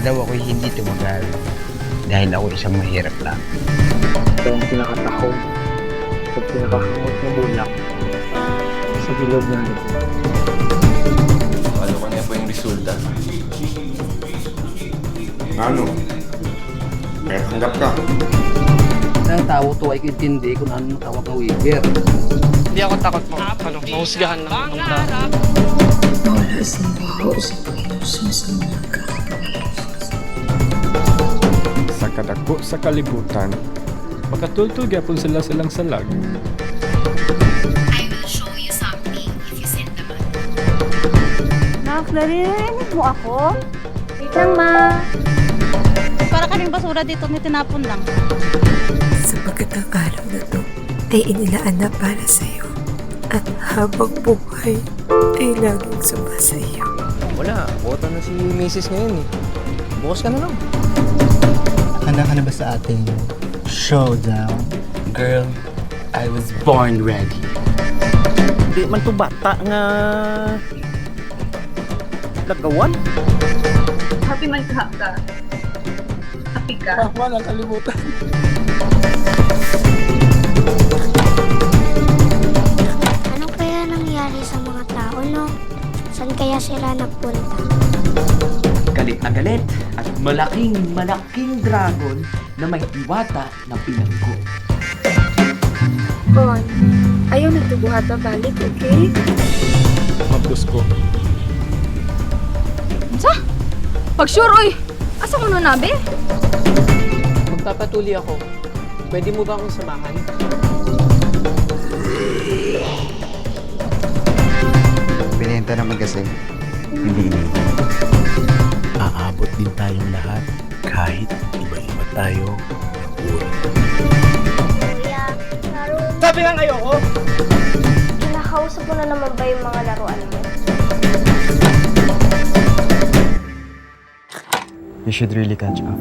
daw ako'y hindi tumagal dahil ako isang mahirap lang. Ito ang pinakatakaw at pinakakamot na bulak sa bilog ng lupa. Ano ka nga po yung resulta? Ano? Kaya tanggap ka. Ang tao to ay intindi kung ano ang tawag ng waiver. Hindi ako takot mahusgahan lang ng tao. Wala sa baho sa Panginoon sa mga Sa kadako sa kalibutan, makatultog yapon sila silang salag. I will show you something if you send the money. Nak, narinig mo ako? Wait lang, ma. Para kaming basura dito, may tinapon lang. Sapagkat ang araw na to ay inilaan na para sa'yo at habang buhay ay laging sumasayo. Wala, bota na si Mrs. ngayon eh. Bukas ka na lang. Handa ka na ba sa ating showdown? Girl, I was born ready. Di man to bata nga lagawan. Happy man ka. Happy ka. Walang kalimutan. Ano kaya nangyari sa mga tao, no? Saan kaya sila nagpunta? Galit na galit at malaking dragon na may diwata na pinanggo. Kon, ayaw nagtubuhat na balik, okay? Mabdos ko. Sa? Pag sure, oy! Asa mo na nabi? Magpapatuloy ako. Pwede mo ba akong samahan? Binenta naman kasi. Hindi Aabot din tayong lahat kahit iba-iba tayo. Kuya, laro. Sabi nga ayoko! Kinakausap mo na naman ba yung mga laruan mo? You should really catch up.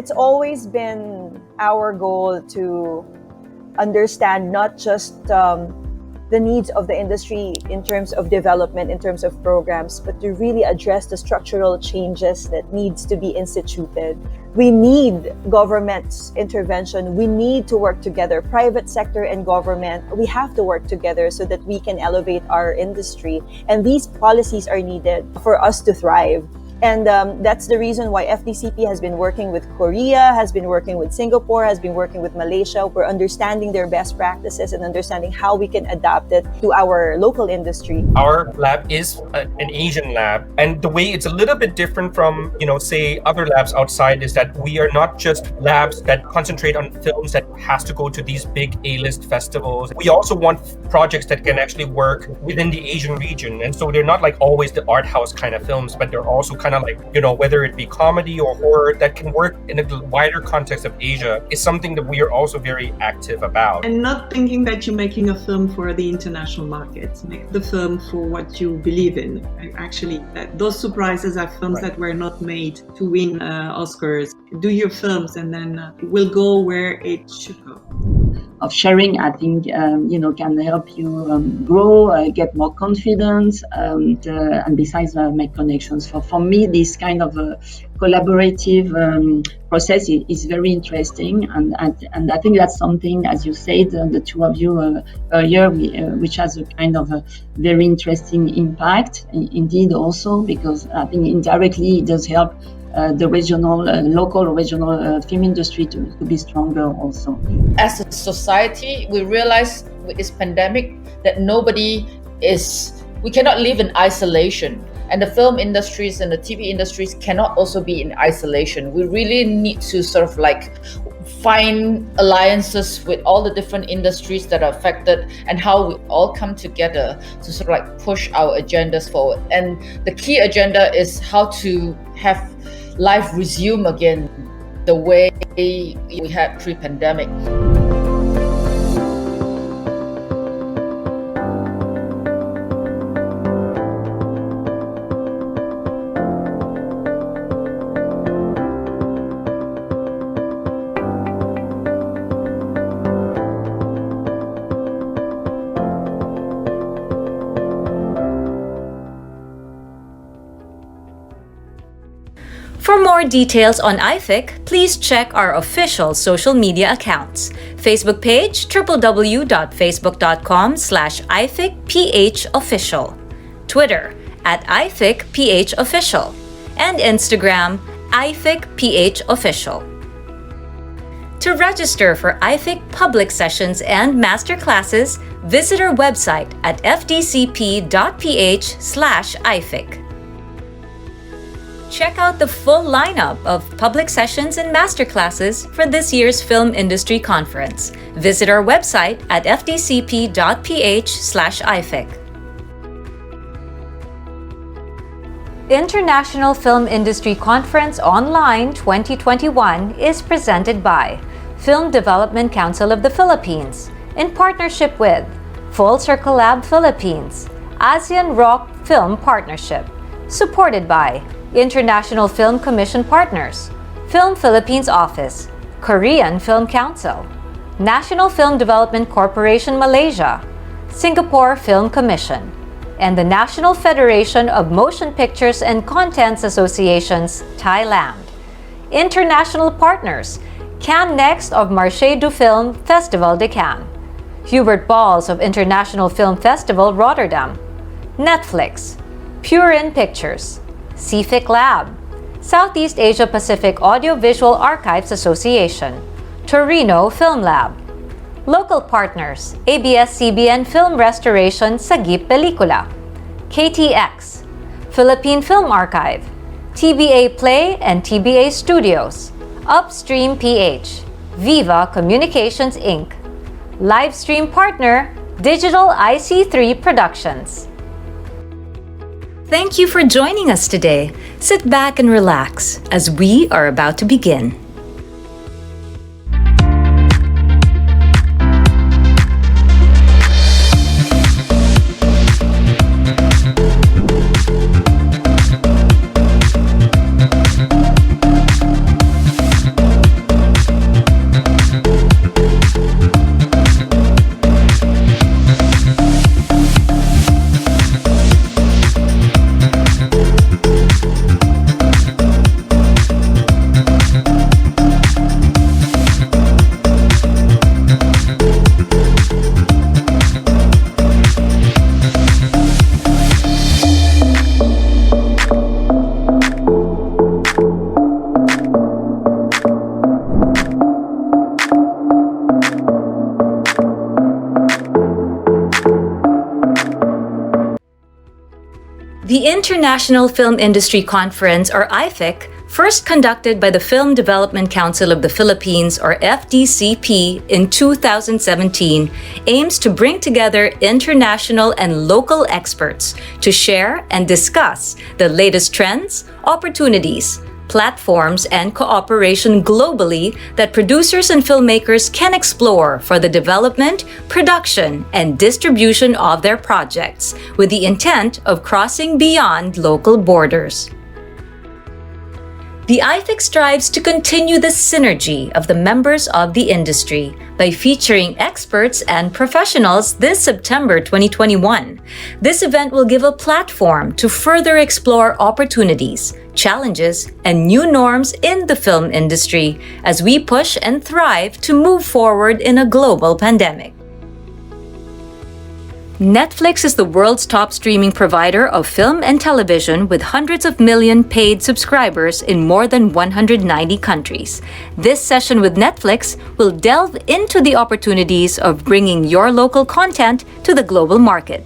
It's always been our goal to understand not just the needs of the industry in terms of development, in terms of programs, but to really address the structural changes that needs to be instituted. We need government's intervention. We need to work together. Private sector and government, we have to work together so that we can elevate our industry. And these policies are needed for us to thrive. And that's the reason why FDCP has been working with Korea, has been working with Singapore, has been working with Malaysia. We're understanding their best practices and understanding how we can adapt it to our local industry. Our lab is an Asian lab, and the way it's a little bit different from, say other labs outside is that we are not just labs that concentrate on films that has to go to these big A-list festivals. We also want projects that can actually work within the Asian region. And so they're not like always the art house kind of films, but they're also kind kind of like, whether it be comedy or horror, that can work in a wider context of Asia is something that we are also very active about. And not thinking that you're making a film for the international market. Make the film for what you believe in. Actually, those surprises are films that were not made to win Oscars. Do your films and then we'll go where it should go. Of sharing, I think, can help you grow, get more confidence, and besides make connections. For me, this kind of collaborative process is very interesting, and I think that's something, as you said, the two of you earlier, which has a kind of a very interesting impact, indeed also, because I think indirectly it does help the local regional film industry to be stronger also. As a society, we realize with this pandemic that we cannot live in isolation. And the film industries and the TV industries cannot also be in isolation. We really need to sort of like find alliances with all the different industries that are affected and how we all come together to sort of like push our agendas forward. And the key agenda is how to have life resume again the way we had pre-pandemic. For more details on IFIC, please check our official social media accounts. Facebook page, www.facebook.com/IFICPHofficial. Twitter, @IFICPHofficial. And Instagram, IFICPHofficial. To register for IFIC public sessions and masterclasses, visit our website at fdcp.ph/IFIC. Check out the full lineup of public sessions and masterclasses for this year's Film Industry Conference. Visit our website at fdcp.ph/IFIC. International Film Industry Conference Online 2021 is presented by Film Development Council of the Philippines in partnership with Full Circle Lab Philippines, ASEAN Rock Film Partnership, supported by International Film Commission Partners, Film Philippines Office, Korean Film Council, National Film Development Corporation Malaysia, Singapore Film Commission, and the National Federation of Motion Pictures and Contents Associations, Thailand. International partners, Cannes Next of Marché du Film Festival de Cannes, Hubert Balls of International Film Festival Rotterdam, Netflix, Purin Pictures, IFIC Lab, Southeast Asia Pacific Audiovisual Archives Association, Torino Film Lab. Local partners, ABS-CBN Film Restoration Sagip Pelikula, KTX, Philippine Film Archive, TBA Play and TBA Studios, Upstream PH, Viva Communications Inc. Livestream partner, Digital IC3 Productions. Thank you for joining us today. Sit back and relax as we are about to begin. The International Film Industry Conference, or IFIC, first conducted by the Film Development Council of the Philippines, or FDCP, in 2017, aims to bring together international and local experts to share and discuss the latest trends, opportunities, platforms, and cooperation globally that producers and filmmakers can explore for the development, production, and distribution of their projects, with the intent of crossing beyond local borders. The IFIC strives to continue the synergy of the members of the industry by featuring experts and professionals this September 2021. This event will give a platform to further explore opportunities, challenges, and new norms in the film industry as we push and thrive to move forward in a global pandemic. Netflix is the world's top streaming provider of film and television with hundreds of million paid subscribers in more than 190 countries. This session with Netflix will delve into the opportunities of bringing your local content to the global market.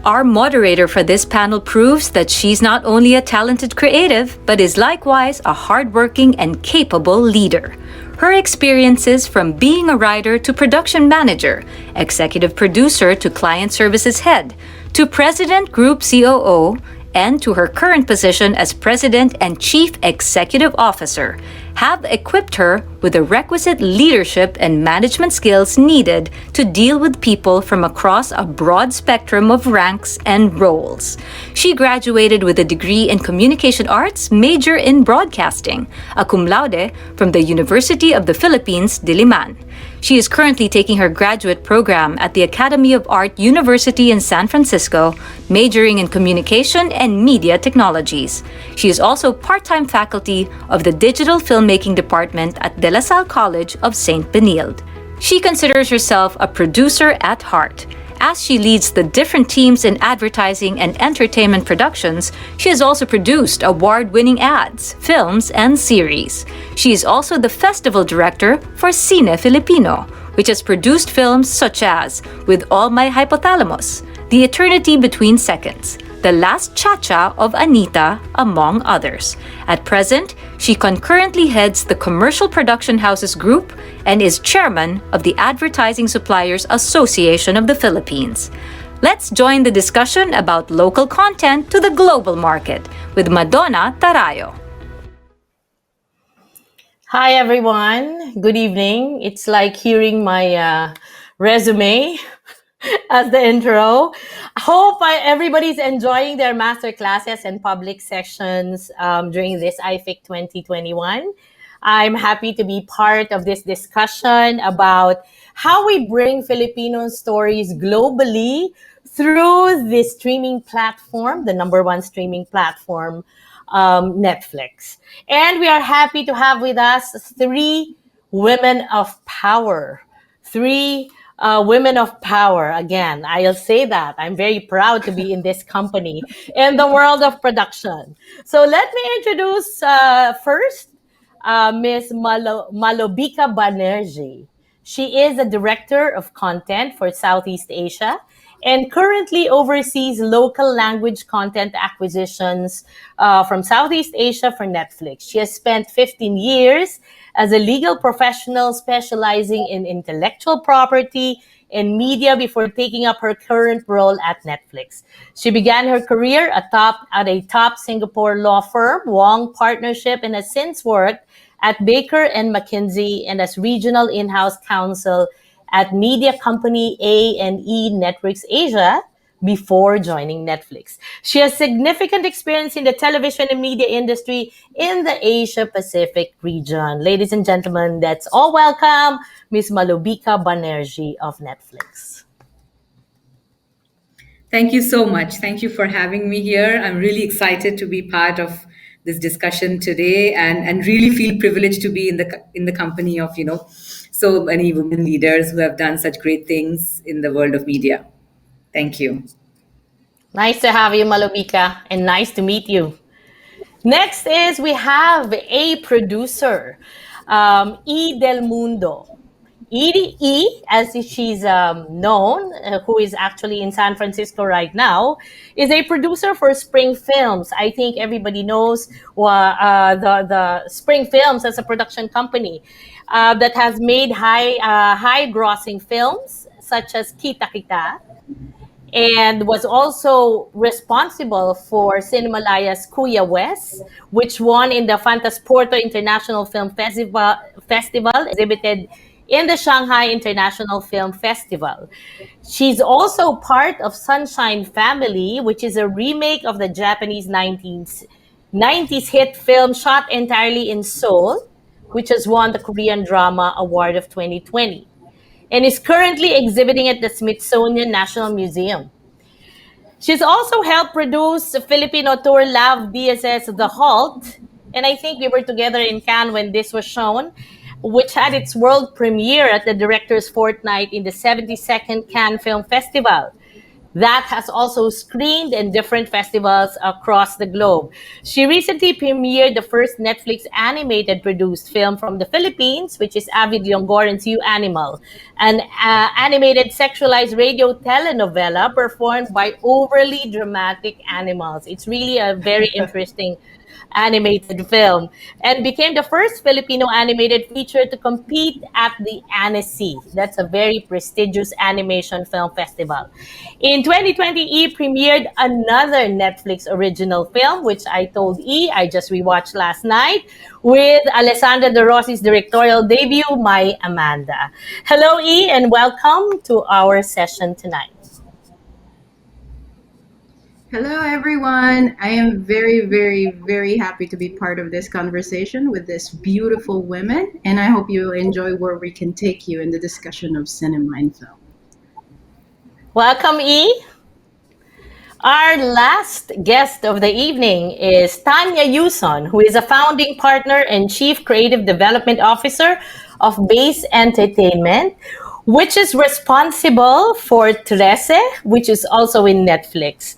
Our moderator for this panel proves that she's not only a talented creative, but is likewise a hardworking and capable leader. Her experiences from being a writer to production manager, executive producer to client services head, to president group COO, and to her current position as president and chief executive officer, have equipped her with the requisite leadership and management skills needed to deal with people from across a broad spectrum of ranks and roles. She graduated with a degree in Communication Arts, major in Broadcasting, a cum laude from the University of the Philippines, Diliman. She is currently taking her graduate program at the Academy of Art University in San Francisco, majoring in Communication and Media Technologies. She is also part-time faculty of the Digital Filmmaking Department at De La Salle College of St. Benilde. She considers herself a producer at heart. As she leads the different teams in advertising and entertainment productions, she has also produced award-winning ads, films, and series. She is also the festival director for Cine Filipino, which has produced films such as With All My Hypothalamus, The Eternity Between Seconds, The Last Cha-Cha of Anita, among others. At present, she concurrently heads the Commercial Production Houses Group and is chairman of the Advertising Suppliers Association of the Philippines. Let's join the discussion about local content to the global market with Madonna Tarrayo. Hi, everyone. Good evening. It's like hearing my resume as the intro. Hope everybody's enjoying their master classes and public sessions during this IFIC 2021. I'm happy to be part of this discussion about how we bring Filipino stories globally through this streaming platform, the number one streaming platform, Netflix. And we are happy to have with us three women of power. Women of power. Again, I'll say that. I'm very proud to be in this company in the world of production. So let me introduce first Ms. Malobika Banerji. She is a director of content for Southeast Asia and currently oversees local language content acquisitions from Southeast Asia for Netflix. She has spent 15 years as a legal professional specializing in intellectual property and media before taking up her current role at Netflix. She began her career at a top Singapore law firm, Wong Partnership, and has since worked at Baker and McKinsey and as regional in-house counsel at media company A&E Networks Asia before joining Netflix. She has significant experience in the television and media industry in the Asia-Pacific region. Ladies and gentlemen, let's all welcome Ms. Malobika Banerji of Netflix. Thank you so much. Thank you for having me here. I'm really excited to be part of this discussion today and really feel privileged to be in the company of, so many women leaders who have done such great things in the world of media. Thank you. Nice to have you, Malobika, and nice to meet you. Next is we have a producer, E del Mundo. E, as she's known, who is actually in San Francisco right now, is a producer for Spring Films. I think everybody knows the Spring Films as a production company that has made high-grossing films such as Kita Kita and was also responsible for Cinemalaya's Kuya West, which won in the Fantasporto International Film Festival, exhibited in the Shanghai International Film Festival. She's also part of Sunshine Family, which is a remake of the Japanese 90s hit film shot entirely in Seoul, which has won the Korean Drama Award of 2020, and is currently exhibiting at the Smithsonian National Museum. She's also helped produce the Filipino tour Love DSS The Halt, and I think we were together in Cannes when this was shown, which had its world premiere at the Directors Fortnight in the 72nd Cannes Film Festival. That has also screened in different festivals across the globe. She recently premiered the first Netflix animated produced film from the Philippines, which is Avid Longoran's You Animal, an animated sexualized radio telenovela performed by overly dramatic animals. It's really a very interesting animated film, and became the first Filipino animated feature to compete at the Annecy. That's a very prestigious animation film festival. In 2020, E premiered another Netflix original film, which I told E I just rewatched last night, with Alessandra De Rossi's directorial debut, My Amanda. Hello, E, and welcome to our session tonight. Hello, everyone. I am very, very, very happy to be part of this conversation with these beautiful women, and I hope you enjoy where we can take you in the discussion of cinema and film. Welcome, E. Our last guest of the evening is Tanya Yusun, who is a founding partner and chief creative development officer of Base Entertainment, which is responsible for Trese, which is also in Netflix.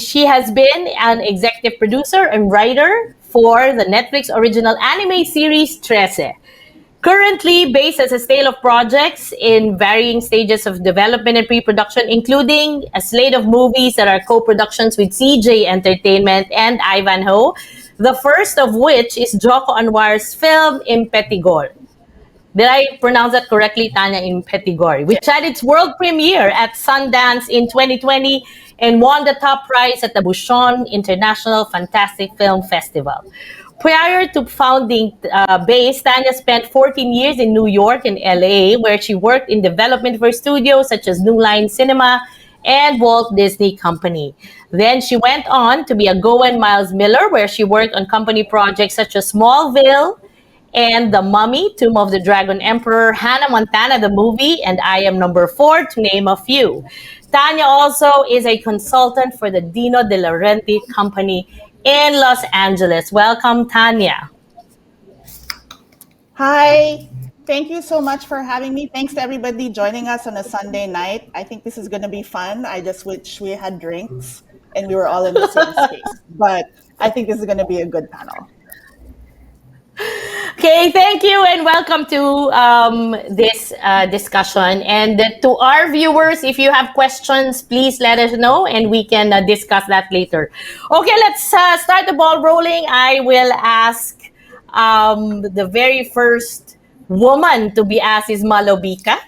She has been an executive producer and writer for the Netflix original anime series Trese. Currently, Base has a slate of projects in varying stages of development and pre-production, including a slate of movies that are co-productions with CJ Entertainment and Ivanhoe, the first of which is Joko Anwar's film Impetigore. Did I pronounce that correctly, Tanya? Impetigore, which had its world premiere at Sundance in 2020 and won the top prize at the Busan International Fantastic Film Festival. Prior to founding Base, Tanya spent 14 years in New York and LA, where she worked in development for studios such as New Line Cinema and Walt Disney Company. Then she went on to be a Gowen Miles Miller, where she worked on company projects such as Smallville and The Mummy, Tomb of the Dragon Emperor, Hannah Montana the movie, and I Am Number 4, to name a few. Tanya also is a consultant for the Dino De Laurenti Company in Los Angeles. Welcome, Tanya. Hi. Thank you so much for having me. Thanks to everybody joining us on a Sunday night. I think this is going to be fun. I just wish we had drinks and we were all in the same space. But I think this is going to be a good panel. Okay, thank you and welcome to this discussion. And to our viewers, if you have questions, please let us know and we can discuss that later. Okay, let's start the ball rolling. I will ask the very first woman to be asked is Malobika.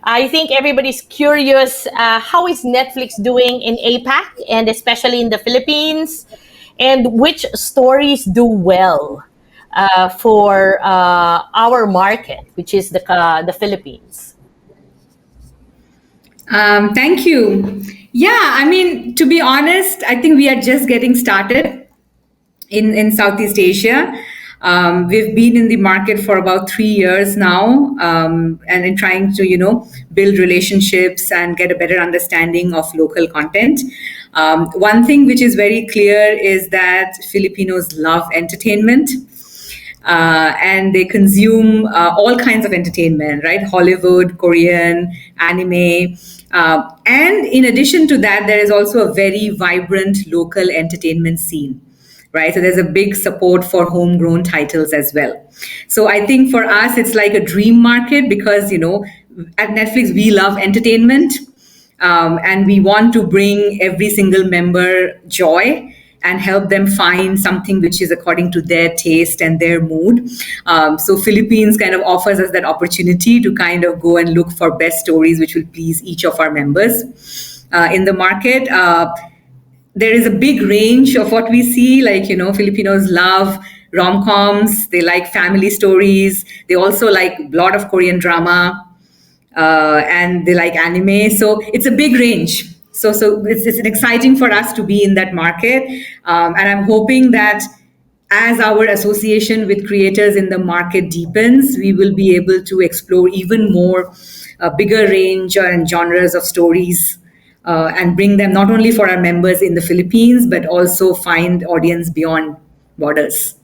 I think everybody's curious, how is Netflix doing in APAC and especially in the Philippines? And which stories do well for our market, which is the Philippines? Thank you. Yeah, I mean, to be honest, I think we are just getting started in Southeast Asia. We've been in the market for about 3 years now, and in trying to, build relationships and get a better understanding of local content. One thing which is very clear is that Filipinos love entertainment. And they consume all kinds of entertainment, right? Hollywood, Korean, anime. And in addition to that, there is also a very vibrant local entertainment scene, right? So there's a big support for homegrown titles as well. So I think for us, it's like a dream market because, at Netflix, we love entertainment and we want to bring every single member joy. and help them find something which is according to their taste and their mood. So Philippines kind of offers us that opportunity to kind of go and look for best stories which will please each of our members in the market. There is a big range of what we see, like, Filipinos love rom-coms, they like family stories, they also like a lot of Korean drama, and they like anime. So it's a big range. So it's exciting for us to be in that market. And I'm hoping that as our association with creators in the market deepens, we will be able to explore even more bigger range and genres of stories, and bring them not only for our members in the Philippines, but also find audience beyond borders.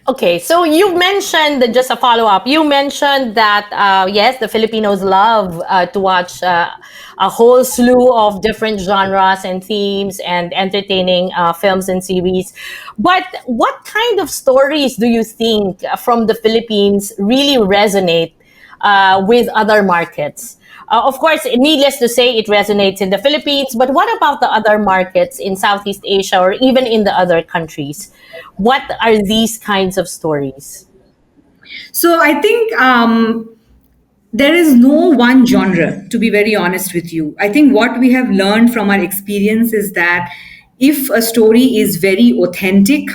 Okay, so you mentioned, just a follow-up, you mentioned that, yes, the Filipinos love to watch a whole slew of different genres and themes and entertaining films and series. But what kind of stories do you think from the Philippines really resonate with other markets? Of course, needless to say, it resonates in the Philippines, but what about the other markets in Southeast Asia or even in the other countries? What are these kinds of stories? So I think there is no one genre, to be very honest with you. I think what we have learned from our experience is that if a story is very authentic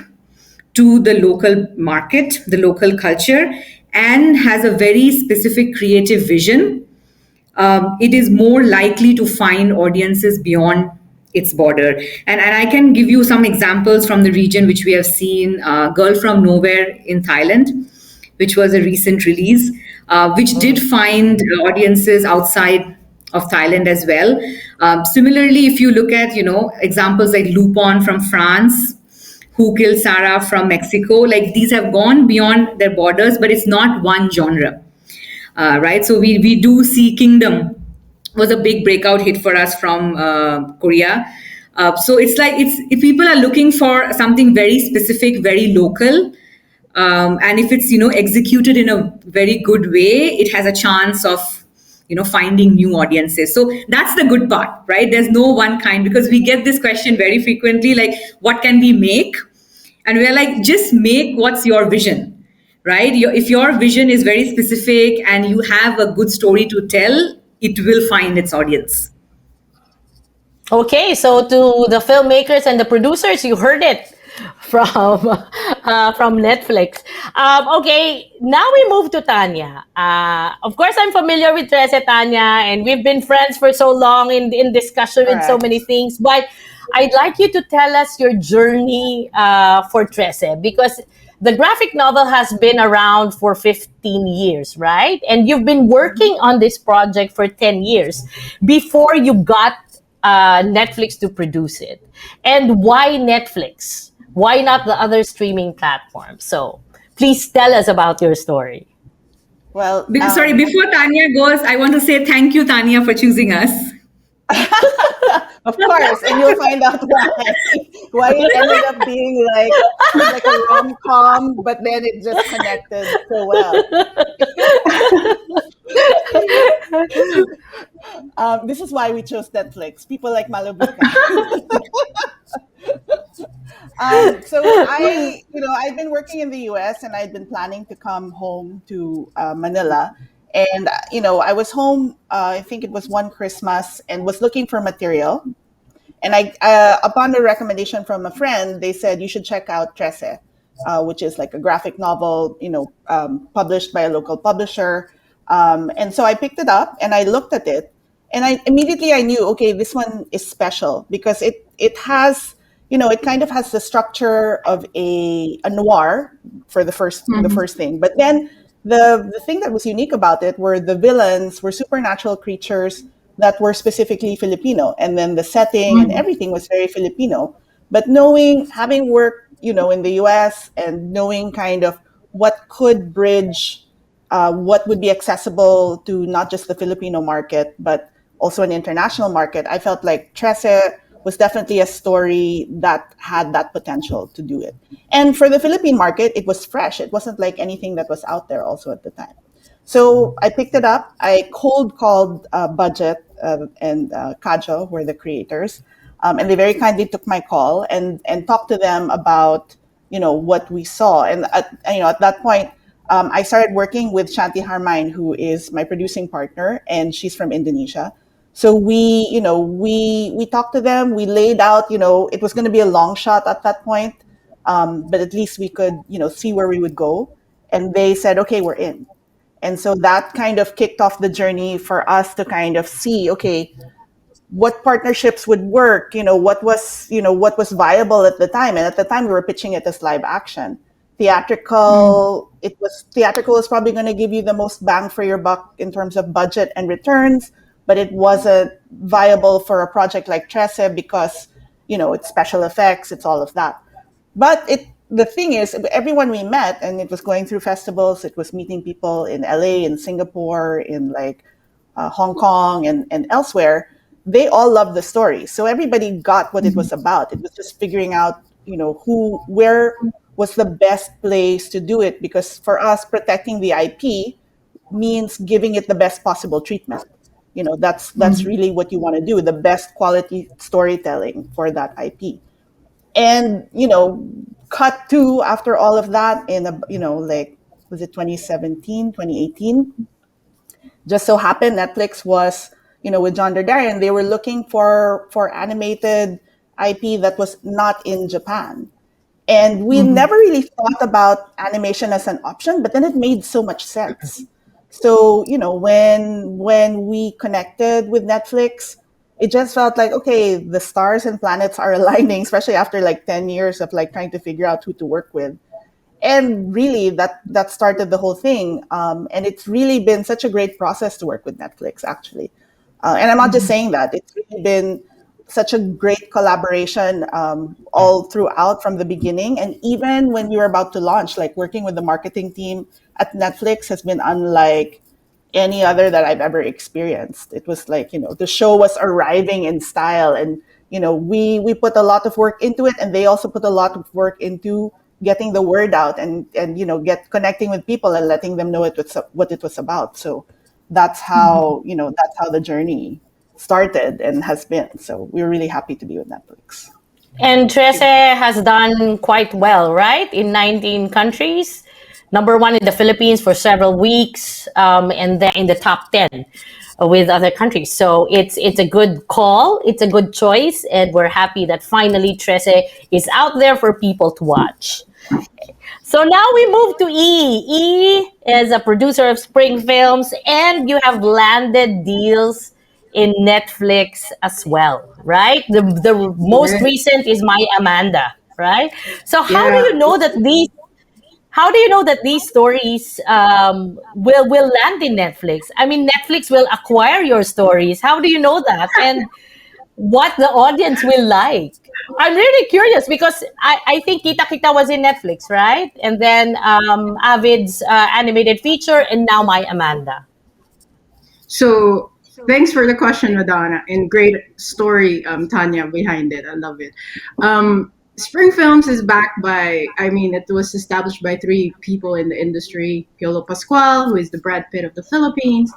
to the local market, the local culture, and has a very specific creative vision, it is more likely to find audiences beyond its border. And I can give you some examples from the region which we have seen. Girl from Nowhere in Thailand, which was a recent release, which did find audiences outside of Thailand as well. Similarly, if you look at, examples like Lupin from France, Who Killed Sarah from Mexico, like these have gone beyond their borders, but it's not one genre. Right, so we do see Kingdom was a big breakout hit for us from Korea. So it's like if people are looking for something very specific, very local, and if it's executed in a very good way, it has a chance of finding new audiences. So that's the good part, right? There's no one kind, because we get this question very frequently, like what can we make? And we're like, just make what's your vision. Right? If your vision is very specific and you have a good story to tell, it will find its audience. Okay, so to the filmmakers and the producers, you heard it from Netflix. Okay, now we move to Tanya. Of course, I'm familiar with Trese, Tanya, and we've been friends for so long in discussion with so many things. But I'd like you to tell us your journey for Trese, because the graphic novel has been around for 15 years, right? And you've been working on this project for 10 years before you got Netflix to produce it. And why Netflix? Why not the other streaming platforms? So please tell us about your story. Well, sorry, before Tanya goes, I want to say thank you, Tanya, for choosing us. Of course, and you'll find out why it ended up being like a rom-com, but then it just connected so well. This is why we chose Netflix. People like Malobika. So I've been working in the US, and I'd been planning to come home to Manila. And, I was home, I think it was one Christmas, and was looking for material. And upon a recommendation from a friend, they said, you should check out Trese, which is like a graphic novel, published by a local publisher. And so I picked it up and I looked at it. And I knew, okay, this one is special because it has, it kind of has the structure of a noir for the first thing. But then the thing that was unique about it were the villains were supernatural creatures that were specifically Filipino, and then the setting and everything was very Filipino. But having worked, in the US and knowing kind of what could bridge, what would be accessible to not just the Filipino market, but also an international market, I felt like Trese was definitely a story that had that potential to do it. And for the Philippine market, it was fresh. It wasn't like anything that was out there also at the time. So I picked it up. I cold called Budget and Kajo, who were the creators. And they very kindly took my call and talked to them about, what we saw. And at that point, I started working with Shanti Harmain, who is my producing partner, and she's from Indonesia. So we talked to them. We laid out, it was going to be a long shot at that point, but at least we could, see where we would go. And they said, okay, we're in. And so that kind of kicked off the journey for us to kind of see, okay, what partnerships would work, what was viable at the time. And at the time we were pitching it as live action. Theatrical is probably going to give you the most bang for your buck in terms of budget and returns, but it wasn't viable for a project like Trese because, it's special effects, it's all of that. But the thing is, everyone we met, and it was going through festivals, it was meeting people in LA, in Singapore, in Hong Kong and elsewhere, they all loved the story. So everybody got what it was about. It was just figuring out, where was the best place to do it, because for us, protecting the IP means giving it the best possible treatment. That's really what you want to do, the best quality storytelling for that IP. And, cut to after all of that in was it 2017, 2018? Just so happened Netflix was, with John Dardarian, they were looking for animated IP that was not in Japan. And we never really thought about animation as an option, but then it made so much sense. So, when we connected with Netflix, it just felt like, okay, the stars and planets are aligning, especially after 10 years of trying to figure out who to work with. And really that started the whole thing. And it's really been such a great process to work with Netflix, actually. And I'm not just saying that. It's really been such a great collaboration all throughout from the beginning. And even when we were about to launch, working with the marketing team at Netflix has been unlike any other that I've ever experienced. It was the show was arriving in style, and we put a lot of work into it, and they also put a lot of work into getting the word out and connecting with people and letting them know what it was about. So that's how that's how the journey started and has been. So we're really happy to be with Netflix. And Trese has done quite well, right? In 19 countries. Number 1 in the Philippines for several weeks, and then in the top 10 with other countries. So it's a good call, it's a good choice, and we're happy that finally Trese is out there for people to watch. So now we move to E. E is a producer of Spring Films, and you have landed deals in Netflix as well, right? The most recent is My Amanda, right? So how do you know that these stories will land in Netflix? I mean, Netflix will acquire your stories. How do you know that? And what the audience will like? I'm really curious because I think Kita Kita was in Netflix, right? And then Avid's animated feature, and now My Amanda. So thanks for the question, Madonna, and great story, Tanya, behind it. I love it. Spring Films is backed by, it was established by 3 people in the industry: Piolo Pascual, who is the Brad Pitt of the Philippines,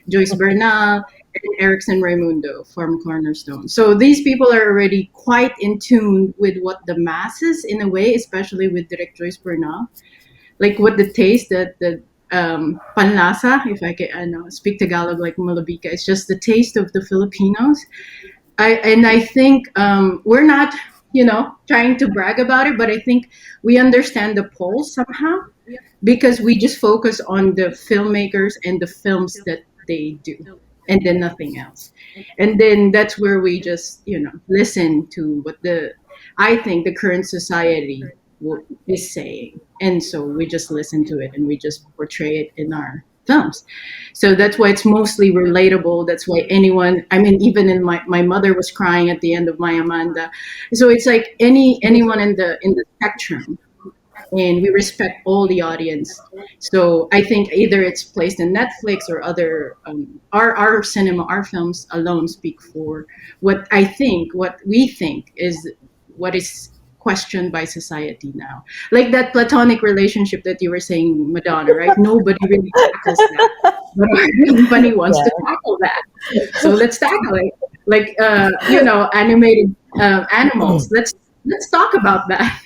Joyce Bernal, and Erickson Raimundo from Cornerstone. So these people are already quite in tune with what the masses, in a way, especially with Direct Joyce Bernal, what the taste, the panlasa, if I can speak Tagalog like Malobika, it's just the taste of the Filipinos. I think we're not trying to brag about it, but I think we understand the pulse somehow, because we just focus on the filmmakers and the films that they do, and then nothing else. And then that's where we just listen to what I think the current society is saying, and so we just listen to it and we just portray it in our films. So that's why it's mostly relatable. That's why anyone, even in my mother was crying at the end of My Amanda. So it's like anyone in the spectrum, and we respect all the audience. So I think either it's placed in Netflix or other, our cinema, our films alone speak for what we think is what is questioned by society now. Like that platonic relationship that you were saying, Madonna, right? Nobody really tackles that. But our company wants to tackle that. So let's tackle it. Animated animals. Let's talk about that.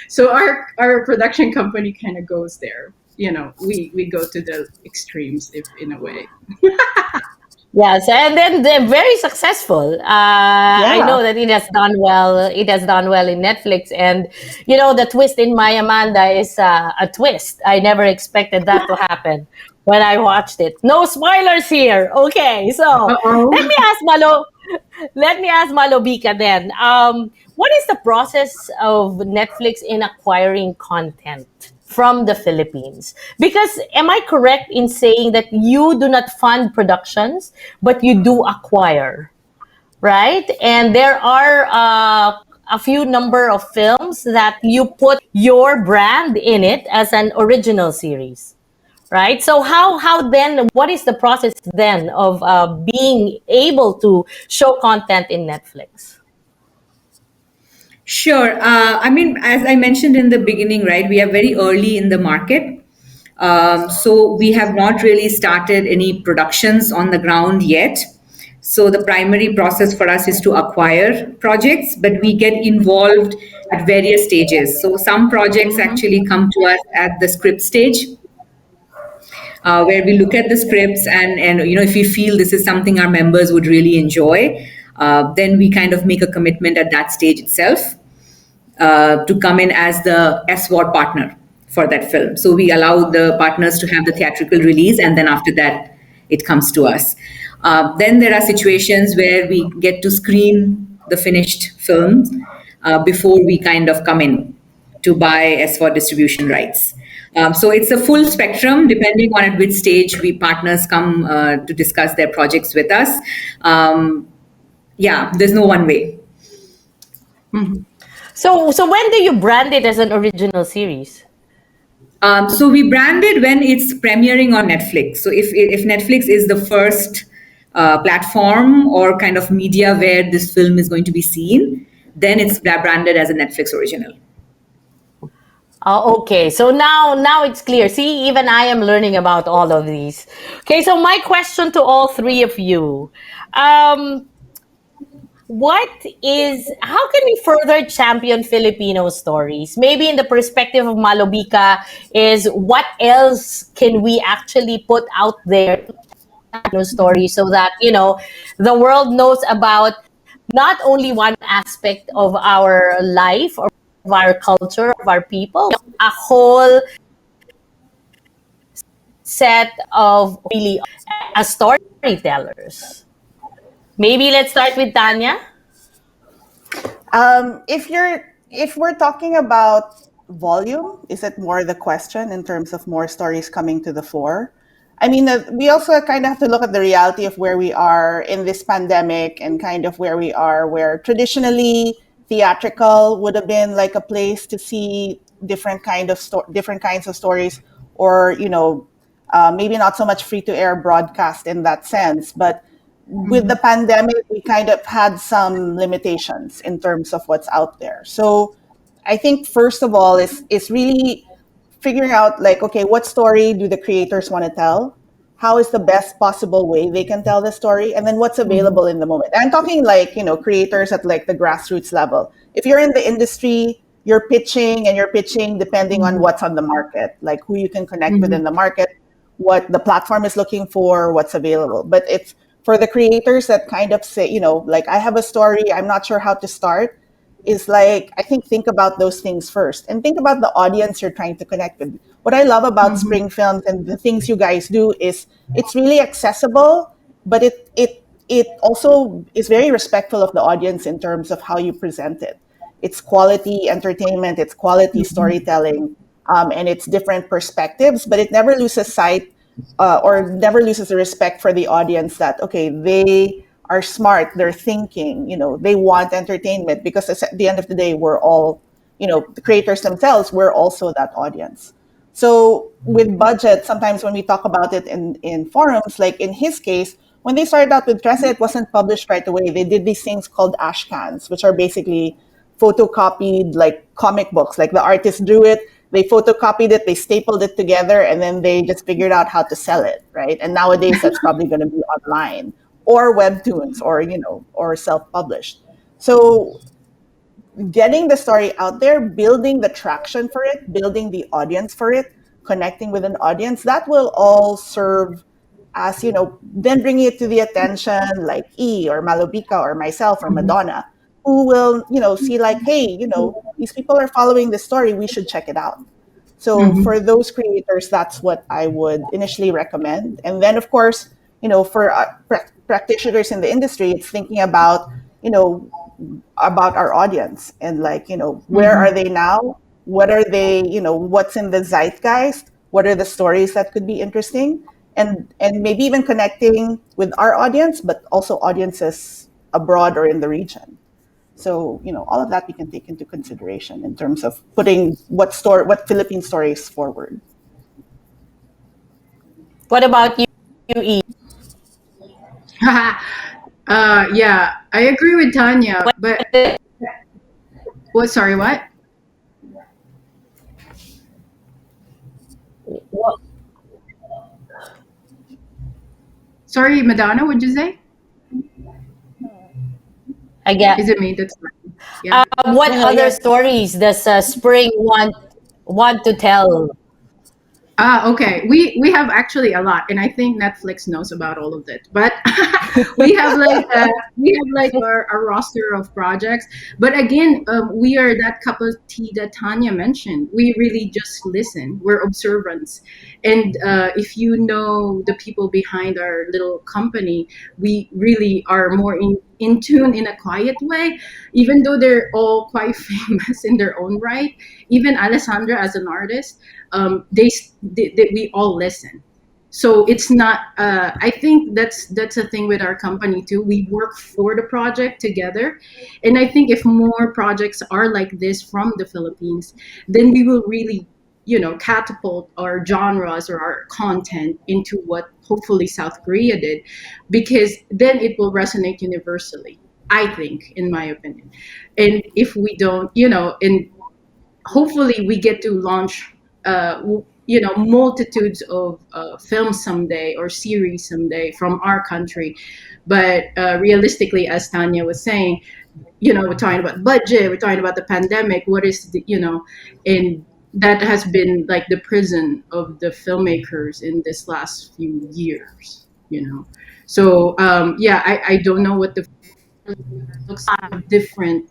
So our production company kind of goes there. We go to the extremes, if in a way. Yes, and then they're very successful. I Yeah. know that it has done well. It has done well in Netflix, and the twist in My Amanda is a twist. I never expected that to happen when I watched it. No spoilers here. Okay, so let me ask Malobika then. What is the process of Netflix in acquiring content from the Philippines? Because am I correct in saying that you do not fund productions, but you do acquire, right? And there are a few number of films that you put your brand in it as an original series, right? So how then, what is the process then of being able to show content in Netflix? Sure. I mean, as I mentioned in the beginning, right, we are very early in the market. So we have not really started any productions on the ground yet. So the primary process for us is to acquire projects, but we get involved at various stages. So some projects actually come to us at the script stage, where we look at the scripts and if we feel this is something our members would really enjoy, then we kind of make a commitment at that stage itself to come in as the SWOT partner for that film. So we allow the partners to have the theatrical release, and then after that, it comes to us. Then there are situations where we get to screen the finished film before we kind of come in to buy SWOT distribution rights. So it's a full spectrum, depending on at which stage we partners come to discuss their projects with us. There's no one way. So when do you brand it as an original series? So we brand it when it's premiering on Netflix. So if Netflix is the first platform or kind of media where this film is going to be seen, then it's branded as a Netflix original. Okay, so now it's clear. See, even I am learning about all of these. Okay, so my question to all three of you. How can we further champion Filipino stories? Maybe in the perspective of Malobika is what else can we actually put out there stories so that, the world knows about not only one aspect of our life or of our culture, of our people, a whole set of really storytellers. Maybe let's start with Tanya. If we're talking about volume, is it more the question in terms of more stories coming to the fore? I mean, we also kind of have to look at the reality of where we are in this pandemic and kind of where we are, where traditionally theatrical would have been like a place to see different kinds of stories, or maybe not so much free to air broadcast in that sense, but with the pandemic, we kind of had some limitations in terms of what's out there. So I think first of all is really figuring out like, okay, what story do the creators want to tell? How is the best possible way they can tell the story? And then what's available in the moment? And I'm talking like, creators at like the grassroots level. If you're in the industry, you're pitching depending on what's on the market, like who you can connect with in the market, what the platform is looking for, what's available. But it's for the creators that kind of say, like I have a story, I'm not sure how to start, is like, I think about those things first and think about the audience you're trying to connect with. What I love about Spring Films and the things you guys do is it's really accessible, but it also is very respectful of the audience in terms of how you present it. It's quality entertainment, it's quality storytelling, and it's different perspectives, but it never loses sight or never loses the respect for the audience that, okay, they are smart, they're thinking, they want entertainment, because at the end of the day, we're all, the creators themselves, we're also that audience. So with budget, sometimes when we talk about it in forums, like in his case, when they started out with Trese, it wasn't published right away. They did these things called ashcans, which are basically photocopied like comic books. Like the artist drew it, they photocopied it, they stapled it together, and then they just figured out how to sell it, right? And nowadays, that's probably going to be online or webtoons or, or self-published. So getting the story out there, building the traction for it, building the audience for it, connecting with an audience, that will all serve as, then bringing it to the attention like E or Malobika or myself or Madonna, who will, see like, hey, these people are following this story, we should check it out. So for those creators, that's what I would initially recommend. And then, of course, for practitioners in the industry, it's thinking about, about our audience and like, where are they now? What are they, what's in the zeitgeist? What are the stories that could be interesting? And maybe even connecting with our audience, but also audiences abroad or in the region. So, all of that we can take into consideration in terms of putting what Philippine stories forward. What about you, E? Yeah, I agree with Tanya, but what? Sorry, what? What? Sorry, Madonna, what'd you say? I get. Is it me? That's yeah. What other stories does Spring want to tell? Okay. We have actually a lot, and I think Netflix knows about all of it. But we have like our roster of projects. But again, we are that cup of tea that Tanya mentioned. We really just listen. We're observants, and if you know the people behind our little company, we really are more in tune in a quiet way, even though they're all quite famous in their own right. Even Alessandra as an artist, we all listen. So it's not, I think that's a thing with our company too. We work for the project together. And I think if more projects are like this from the Philippines, then we will really, catapult our genres or our content into what hopefully South Korea did, because then it will resonate universally, I think, in my opinion. And if we don't, and hopefully we get to launch multitudes of films someday or series someday from our country. But realistically, as Tanya was saying, we're talking about budget, we're talking about the pandemic, what is the, and that has been like the prison of the filmmakers in this last few years, So I don't know what the looks like different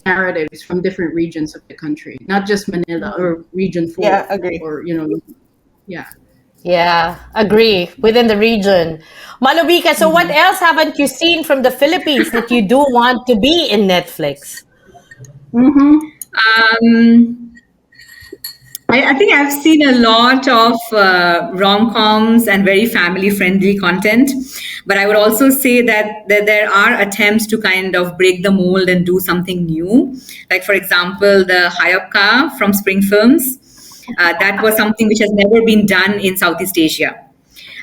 narratives from different regions of the country, not just Manila or Region 4. Yeah, agree. Or, yeah. Yeah, agree. Within the region. Malobika, so what else haven't you seen from the Philippines that you do want to be in Netflix? I think I've seen a lot of rom-coms and very family-friendly content, but I would also say that there are attempts to kind of break the mold and do something new. Like, for example, the Hayapka from Spring Films. That was something which has never been done in Southeast Asia.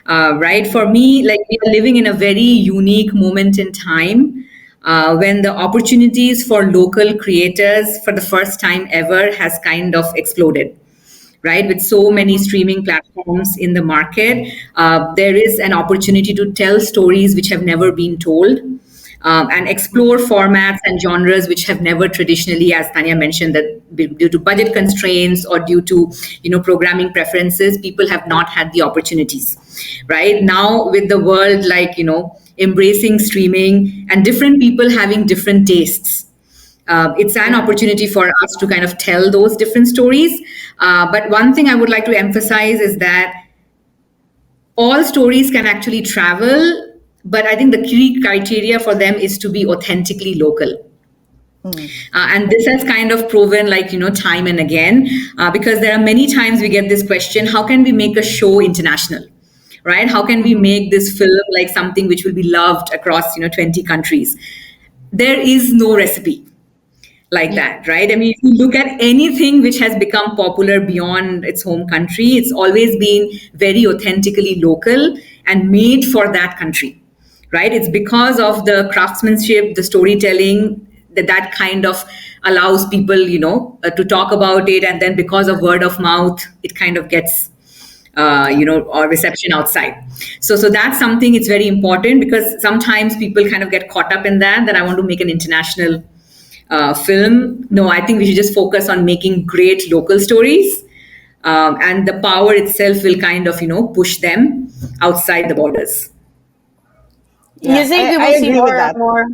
Right? For me, like, we are living in a very unique moment in time when the opportunities for local creators for the first time ever has kind of exploded. Right, with so many streaming platforms in the market, there is an opportunity to tell stories which have never been told, and explore formats and genres which have never traditionally, as Tanya mentioned, that due to budget constraints or due to programming preferences, people have not had the opportunities. Right now, with the world like embracing streaming and different people having different tastes. It's an opportunity for us to kind of tell those different stories. But one thing I would like to emphasize is that all stories can actually travel, but I think the key criteria for them is to be authentically local. And this has kind of proven time and again, because there are many times we get this question, how can we make a show international? Right? How can we make this film like something which will be loved across 20 countries? There is no recipe like that, right? I mean, if you look at anything which has become popular beyond its home country, it's always been very authentically local and made for that country, right? It's because of the craftsmanship, the storytelling, that kind of allows people, to talk about it. And then because of word of mouth, it kind of gets or reception outside. So that's something, it's very important, because sometimes people kind of get caught up in that I want to make an international film. No, I think we should just focus on making great local stories, and the power itself will kind of push them outside the borders. You think we will see more?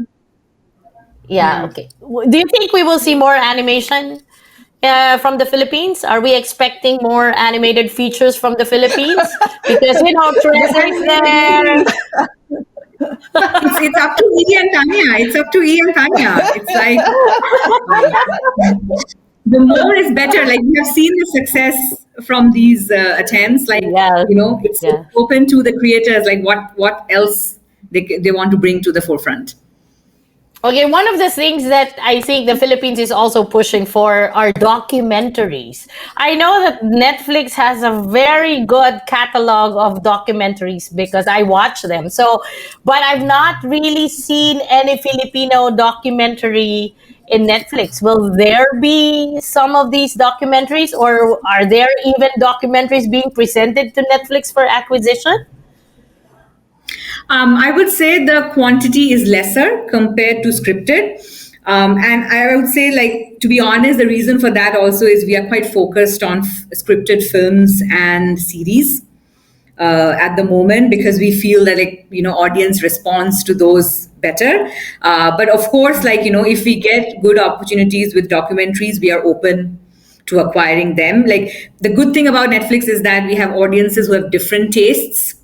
Yeah. Okay. Do you think we will see more animation from the Philippines? Are we expecting more animated features from the Philippines? Because Trese is there. It's up to E and Tanya. It's up to E and Tanya. It's like the more is better. Like, we have seen the success from these attempts. Like, it's open to the creators. Like, what else they want to bring to the forefront. Okay, one of the things that I think the Philippines is also pushing for are documentaries. I know that Netflix has a very good catalog of documentaries because I watch them. But I've not really seen any Filipino documentary in Netflix. Will there be some of these documentaries, or are there even documentaries being presented to Netflix for acquisition? I would say the quantity is lesser compared to scripted. And I would say, like, to be honest, the reason for that also is we are quite focused on scripted films and series at the moment, because we feel that, audience responds to those better. But of course, if we get good opportunities with documentaries, we are open to acquiring them. Like, the good thing about Netflix is that we have audiences who have different tastes.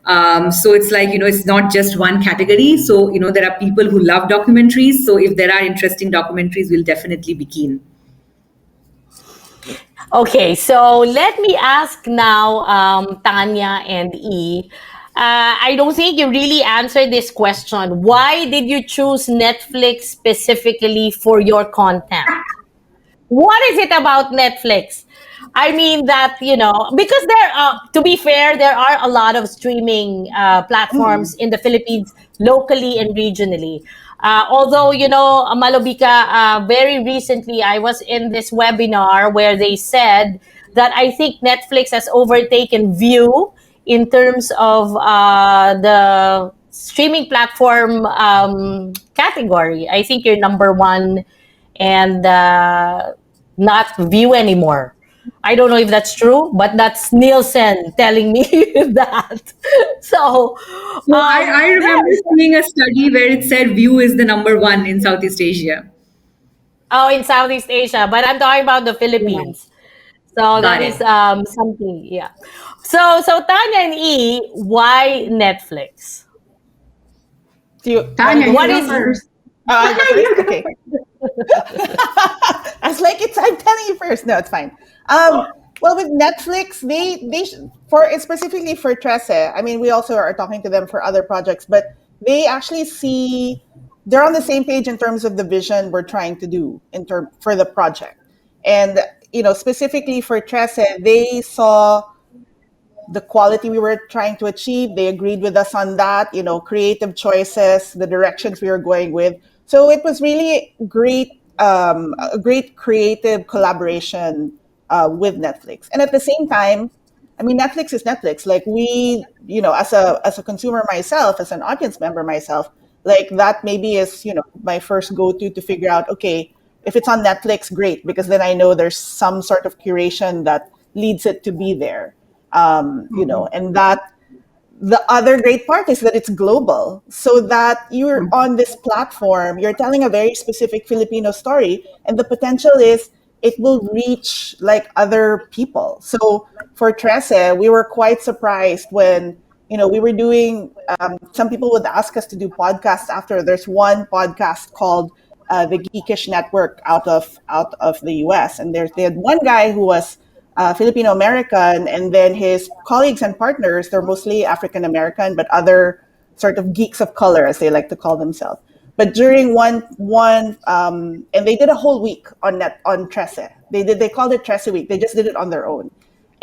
So it's like, it's not just one category. So, there are people who love documentaries. So if there are interesting documentaries, we'll definitely be keen. Okay, so let me ask now, Tanya and E. I don't think you really answered this question. Why did you choose Netflix specifically for your content? What is it about Netflix? I mean that, because to be fair, there are a lot of streaming platforms in the Philippines, locally and regionally. Although, Malobika, very recently, I was in this webinar where they said that I think Netflix has overtaken View in terms of the streaming platform category. I think you're number one and not View anymore. I don't know if that's true, but that's Nielsen telling me that. So, I remember seeing a study where it said View is the number one in Southeast Asia. Oh, in Southeast Asia, but I'm talking about the Philippines. So that is something, yeah. So Tanya and E, why Netflix? Tanya, what is first? Okay. I was like, I'm telling you first. No, it's fine. Well, with Netflix, they specifically for Trese. I mean, we also are talking to them for other projects, but they actually they're on the same page in terms of the vision we're trying to do for the project. And specifically for Trese, they saw the quality we were trying to achieve. They agreed with us on that. Creative choices, the directions we were going with. So it was really great, a great creative collaboration with Netflix. And at the same time, I mean, Netflix is Netflix. Like, we, as a consumer myself, as an audience member myself, like, that maybe is, my first go-to to figure out, okay, if it's on Netflix, great, because then I know there's some sort of curation that leads it to be there. And that the other great part is that it's global, so that you're on this platform, you're telling a very specific Filipino story, and the potential is it will reach like other people. So for Trese, we were quite surprised when, we were doing, some people would ask us to do podcasts after. There's one podcast called the Geekish Network out of the US. And they had one guy who was Filipino American, and then his colleagues and partners, they're mostly African American, but other sort of geeks of color, as they like to call themselves. But during one, and they did a whole week on Trese. They called it Trese Week. They just did it on their own.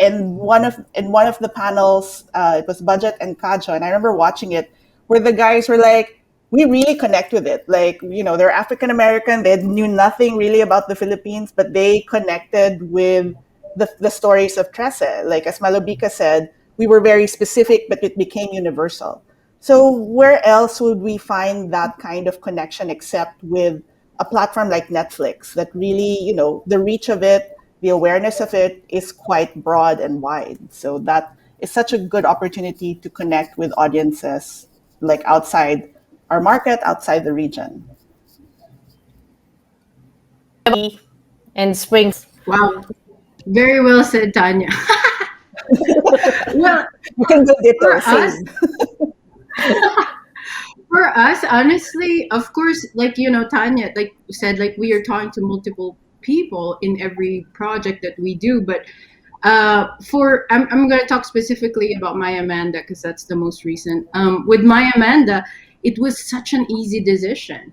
And one of the panels, it was Budget and Kajo, and I remember watching it, where the guys were like, we really connect with it. Like, they're African American. They knew nothing really about the Philippines, but they connected with the stories of Trese. Like as Malobika said, we were very specific, but it became universal. So where else would we find that kind of connection except with a platform like Netflix that really, the reach of it, the awareness of it is quite broad and wide. So that is such a good opportunity to connect with audiences like outside our market, outside the region. And springs. Wow. Very well said, Tanya. Well, you can do it for us, for us, honestly, of course, like, Tanya, like said, like we are talking to multiple people in every project that we do, but I'm going to talk specifically about My Amanda because that's the most recent. With My Amanda, it was such an easy decision.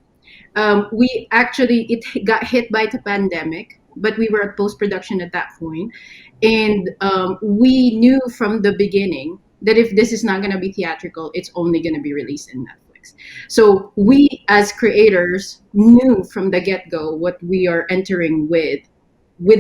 It got hit by the pandemic, but we were at post-production at that point. And we knew from the beginning that if this is not going to be theatrical, it's only going to be released in Netflix. So we, as creators, knew from the get-go what we are entering with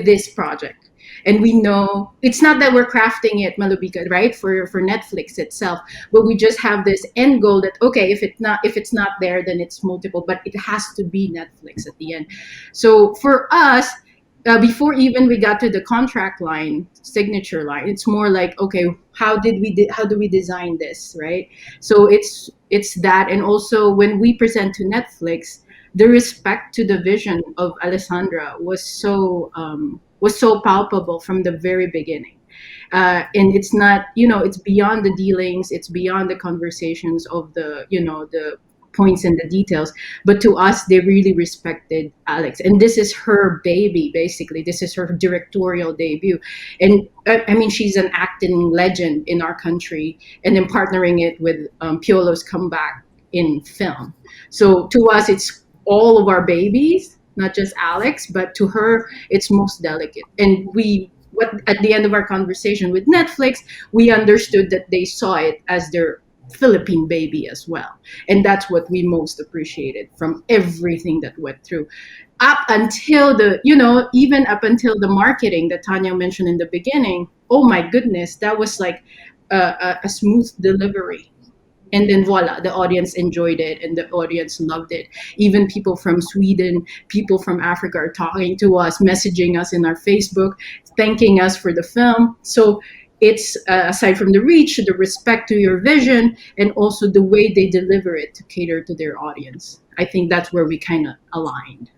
this project. And we know it's not that we're crafting it, Malobika, right, for Netflix itself, but we just have this end goal that, okay, if it's not there, then it's multiple, but it has to be Netflix at the end. So for us, before even we got to the contract line, signature line, it's more like, okay, how do we design this, right? So it's that, and also when we present to Netflix, the respect to the vision of Alessandra was so palpable from the very beginning. And it's not, it's beyond the dealings, it's beyond the conversations of the points and the details. But to us, they really respected Alex. And this is her baby, basically. This is her directorial debut. And I mean, she's an acting legend in our country. And then partnering it with Piolo's comeback in film. So to us, it's all of our babies, not just Alex, but to her, it's most delicate. And at the end of our conversation with Netflix, we understood that they saw it as their Philippine baby as well. And that's what we most appreciated from everything that went through. Up until even up until the marketing that Tanya mentioned in the beginning, oh my goodness, that was like a smooth delivery. And then voila, the audience enjoyed it and the audience loved it. Even people from Sweden, people from Africa are talking to us, messaging us in our Facebook, thanking us for the film. So it's aside from the reach, the respect to your vision, and also the way they deliver it to cater to their audience. I think that's where we kind of aligned.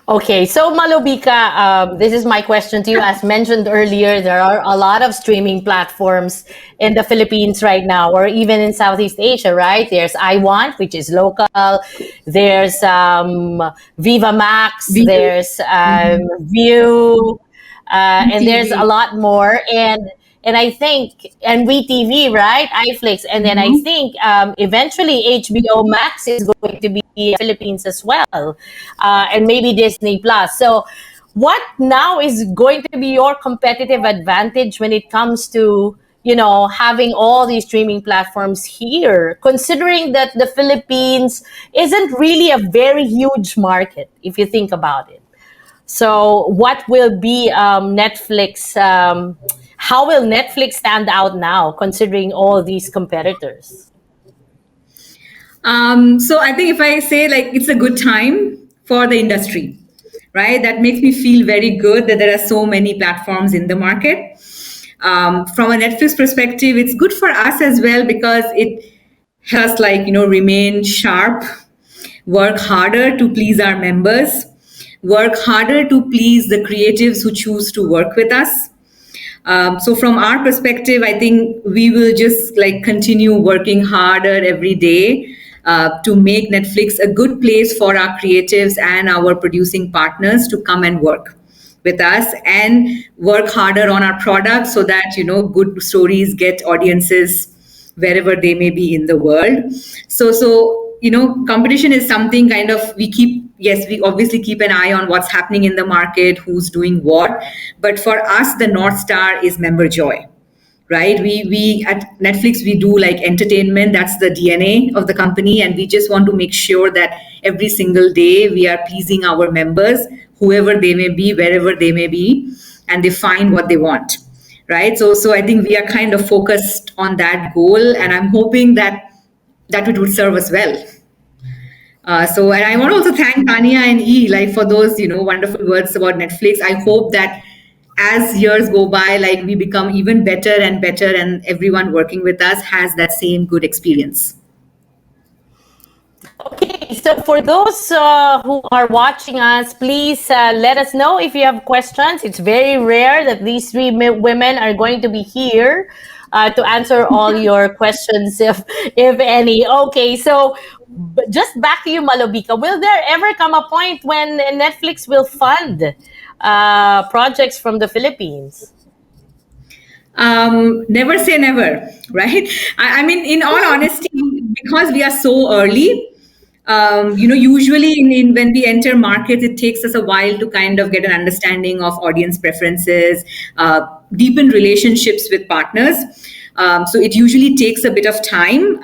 Okay, so Malobika, this is my question to you. As mentioned earlier, there are a lot of streaming platforms in the Philippines right now, or even in Southeast Asia, right? There's iWant, which is local. There's Viva Max. There's View, and there's a lot more. And I think, and WeTV, right? iFlix. And then I think eventually HBO Max is going to be in Philippines as well. And maybe Disney Plus. So what now is going to be your competitive advantage when it comes to, having all these streaming platforms here, considering that the Philippines isn't really a very huge market, if you think about it. So what will be Netflix... how will Netflix stand out now, considering all these competitors? So I think if I say it's a good time for the industry, right? That makes me feel very good that there are so many platforms in the market. From a Netflix perspective, it's good for us as well because it helps remain sharp, work harder to please our members, work harder to please the creatives who choose to work with us. So from our perspective, I think we will just continue working harder every day to make Netflix a good place for our creatives and our producing partners to come and work with us and work harder on our product so that, good stories get audiences wherever they may be in the world. So competition is something we obviously keep an eye on what's happening in the market, who's doing what. But for us, the North Star is member joy, right? We at Netflix, we do like entertainment. That's the DNA of the company, and we just want to make sure that every single day we are pleasing our members, whoever they may be, wherever they may be, and they find what they want, right? So I think we are kind of focused on that goal, and I'm hoping that it would serve us well. And I want to also thank Tanya and E like for those wonderful words about Netflix. I hope that as years go by, like we become even better and better, and everyone working with us has that same good experience. Okay, so for those who are watching us, please let us know if you have questions. It's very rare that these three women are going to be here to answer all your questions, if any. Okay, so just back to you, Malobika. Will there ever come a point when Netflix will fund projects from the Philippines? Never say never, right? I mean, in all honesty, because we are so early, usually when we enter markets, it takes us a while to kind of get an understanding of audience preferences, deepen relationships with partners. So it usually takes a bit of time,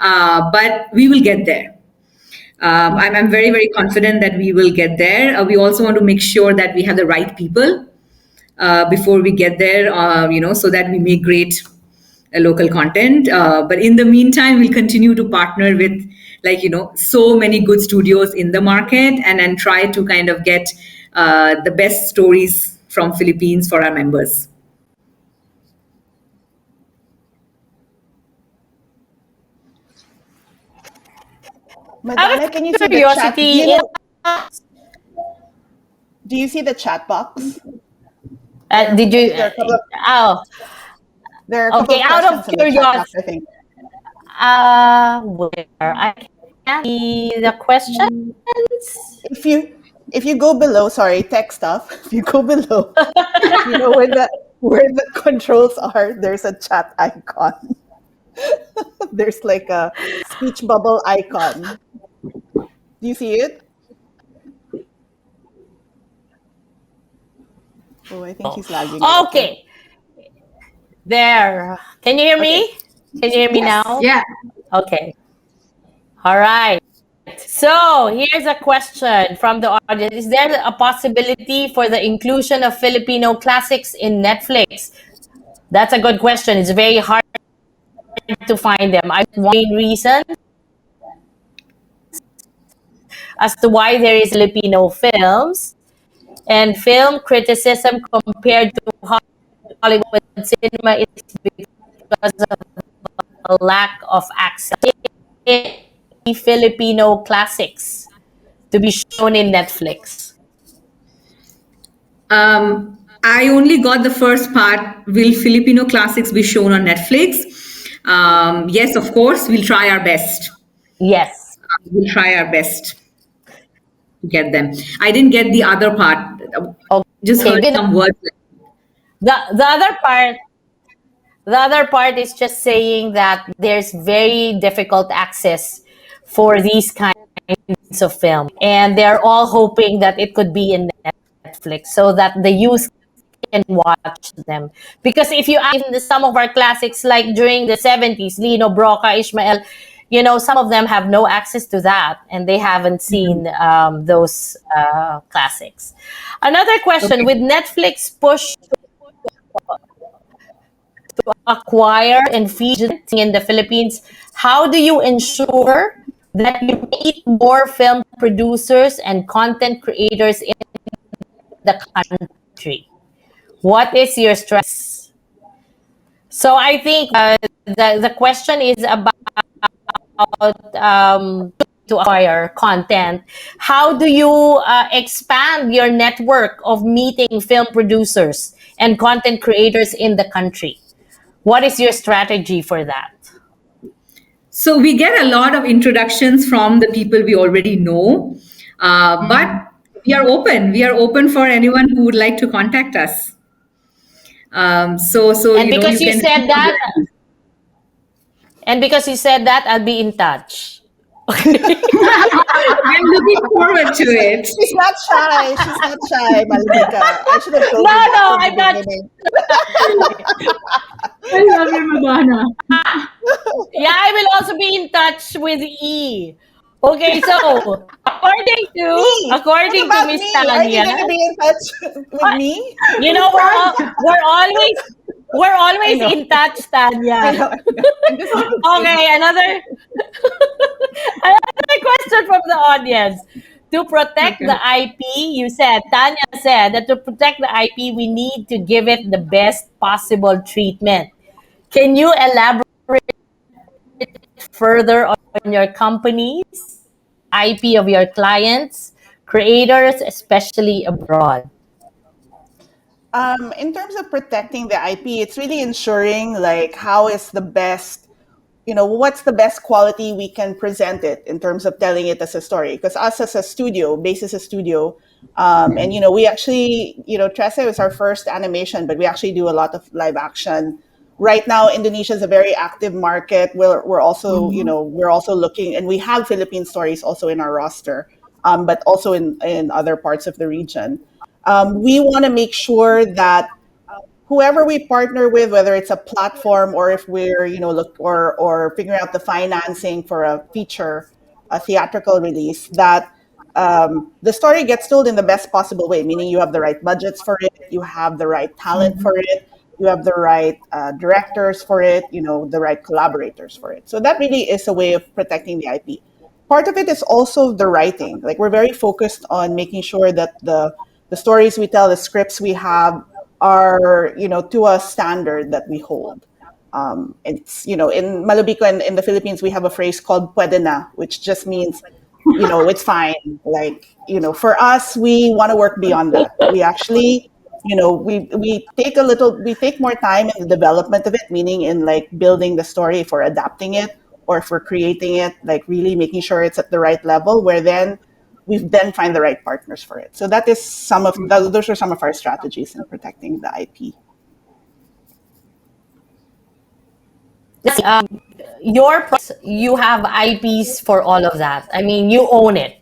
but we will get there. I'm very, very confident that we will get there. We also want to make sure that we have the right people before we get there, so that we make great local content. But in the meantime, we'll continue to partner with so many good studios in the market and try to kind of get the best stories from Philippines for our members. Madonna, can you see the chat? Do you see the chat box? Did you? There are a couple okay, of out of questions in the chat box, I think. Where I can't see the questions. If you go below, sorry, tech stuff. If you go below, you know where the controls are. There's a chat icon. There's like a speech bubble icon. Do you see it? Oh, I think he's lagging. Okay. There. Can you hear me? Can you hear me now? Yeah. Okay. All right. So here's a question from the audience. Is there a possibility for the inclusion of Filipino classics in Netflix? That's a good question. It's very hard to find them. I one reason as to why there is Filipino films and film criticism compared to Hollywood cinema is because of a lack of access to Filipino classics to be shown in Netflix. I only got the first part. Will Filipino classics be shown on Netflix? Yes, of course. We'll try our best. Yes. We'll try our best to get them. I didn't get the other part. Just heard some words. The other part is just saying that there's very difficult access for these kinds of film, and they're all hoping that it could be in Netflix so that the youth can watch them. Because if you ask some of our classics, like during the 70s, Lino, Broca, Ishmael, some of them have no access to that, and they haven't seen those classics. Another question, with Netflix push to acquire and feed in the Philippines, how do you ensure that you meet more film producers and content creators in the country? What is your stress? So I think the question is about to acquire content. How do you expand your network of meeting film producers and content creators in the country? What is your strategy for that? So we get a lot of introductions from the people we already know, but we are open. We are open for anyone who would like to contact us. And because you said that, I'll be in touch. I'm looking forward to it. She's not shy. She's not shy, Malobika. I should have told No, you that no, from I'm the not. beginning. I love you, Madonna. Yeah, I will also be in touch with E. Okay, so according to Me? What according to about Miss me? Are you Tanya, going to be in touch with me? you know we're I always know. in touch, Tanya. I know. I'm just kidding. Okay, another question from the audience. To protect the IP, Tanya said that to protect the IP, we need to give it the best possible treatment. Can you elaborate further on your company's IP of your clients, creators, especially abroad? In terms of protecting the IP, it's really ensuring like how is the best, what's the best quality we can present it in terms of telling it as a story. Because us as a studio, Base is a studio, and we actually, Trese was our first animation, but we actually do a lot of live action. Right now, Indonesia is a very active market. We're also, we're also looking, and we have Philippine stories also in our roster, but also in other parts of the region. We want to make sure that whoever we partner with, whether it's a platform or if we're, or figuring out the financing for a feature, a theatrical release, that the story gets told in the best possible way, meaning you have the right budgets for it, you have the right talent for it, you have the right directors for it, the right collaborators for it. So that really is a way of protecting the IP. Part of it is also the writing. Like we're very focused on making sure that the stories we tell, the scripts we have are, to a standard that we hold. It's, in Malobika and in the Philippines, we have a phrase called pwede na, which just means, it's fine. Like, for us, we want to work beyond that. We actually, we take more time in the development of it, meaning in like building the story, if we're adapting it or if we're creating it, like really making sure it's at the right level, where then we then find the right partners for it. So that is those are some of our strategies in protecting the IP. You have IPs for all of that. I mean, you own it.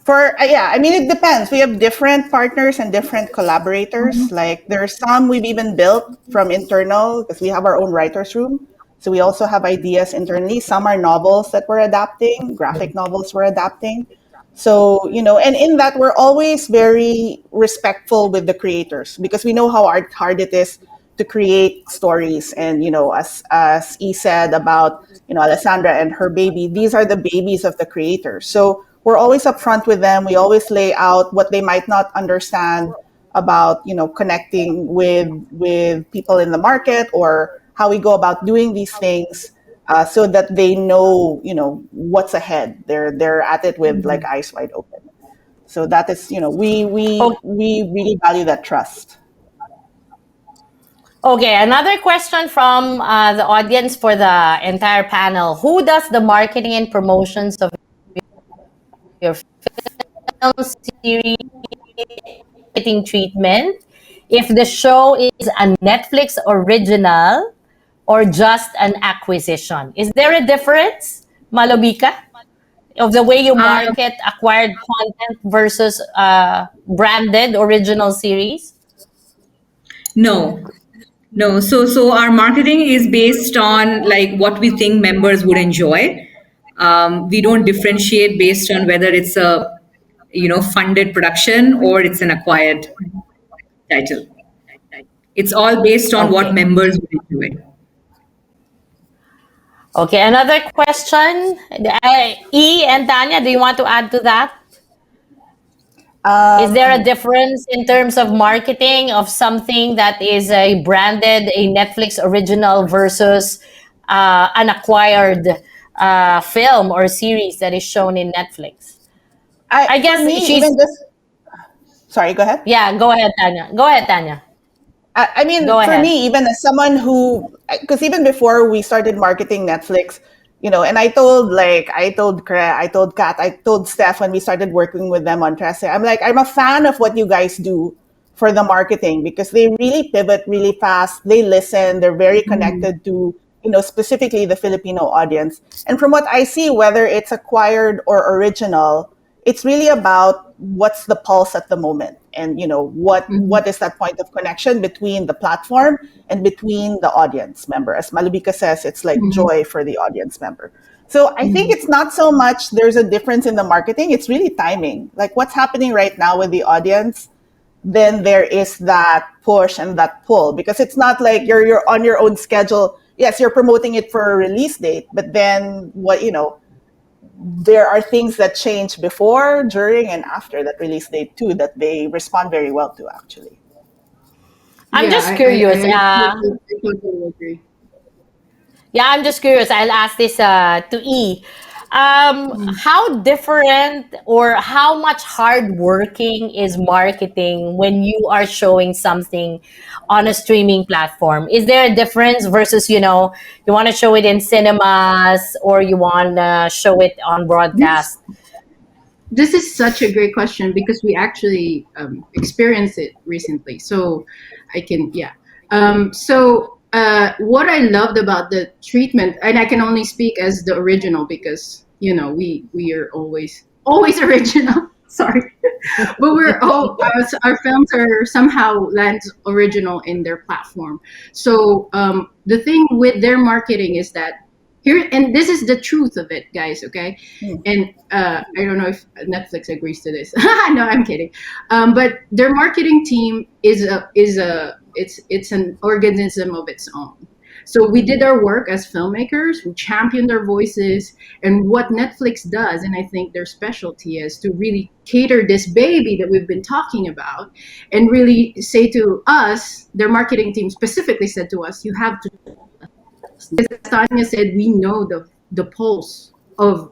It depends. We have different partners and different collaborators. Like there are some we've even built from internal because we have our own writers' room. So we also have ideas internally. Some are novels that we're adapting, graphic novels we're adapting. So, and in that we're always very respectful with the creators because we know how hard it is to create stories. And, as E said about, Alessandra and her baby, these are the babies of the creators. So we're always upfront with them. We always lay out what they might not understand about, connecting with people in the market or how we go about doing these things, so that they know, what's ahead. They're at it with like eyes wide open. So that is, we really value that trust. Okay, another question from the audience for the entire panel. Who does the marketing and promotions of your film series treatment? If the show is a Netflix original or just an acquisition? Is there a difference, Malobika, of the way you market acquired content versus branded original series? No. So our marketing is based on like what we think members would enjoy. We don't differentiate based on whether it's a funded production or it's an acquired title. It's all based on what members would enjoy. Okay, another question. E and Tanya, do you want to add to that? Is there a difference in terms of marketing of something that is a branded, a Netflix original versus an acquired film or series that is shown in Netflix? I guess Sorry, go ahead. Yeah, go ahead, Tanya. Go ahead, Tanya. For me, even as someone who, because even before we started marketing Netflix, and I told Kat, I told Steph when we started working with them on Trese, I'm a fan of what you guys do for the marketing because they really pivot really fast. They listen. They're very connected to, specifically the Filipino audience. And from what I see, whether it's acquired or original, it's really about what's the pulse at the moment, and what is that point of connection between the platform and between the audience member. As Malobika says, it's like joy for the audience member. So I think it's not so much there's a difference in the marketing, it's really timing. Like what's happening right now with the audience, then there is that push and that pull, because it's not like you're on your own schedule. Yes, you're promoting it for a release date, but then there are things that change before, during, and after that release date too, that they respond very well to, actually. I'm just curious. I totally agree. Yeah, I'm just curious. I'll ask this to E. How different or how much hard working is marketing when you are showing something on a streaming platform? Is there a difference versus, you want to show it in cinemas or you want to show it on broadcast? This is such a great question because we actually experienced it recently. So I can, what I loved about the treatment, and I can only speak as the original because we are always original. Sorry, but we're all our films are somehow lands original in their platform. So the thing with their marketing is that here, and this is the truth of it, guys. Okay, and I don't know if Netflix agrees to this. No, I'm kidding. But their marketing team is an organism of its own. So we did our work as filmmakers, we championed their voices, and what Netflix does, and I think their specialty is to really cater this baby that we've been talking about, and really say to us, their marketing team specifically said to us, you have to, as Tanya said, we know the pulse of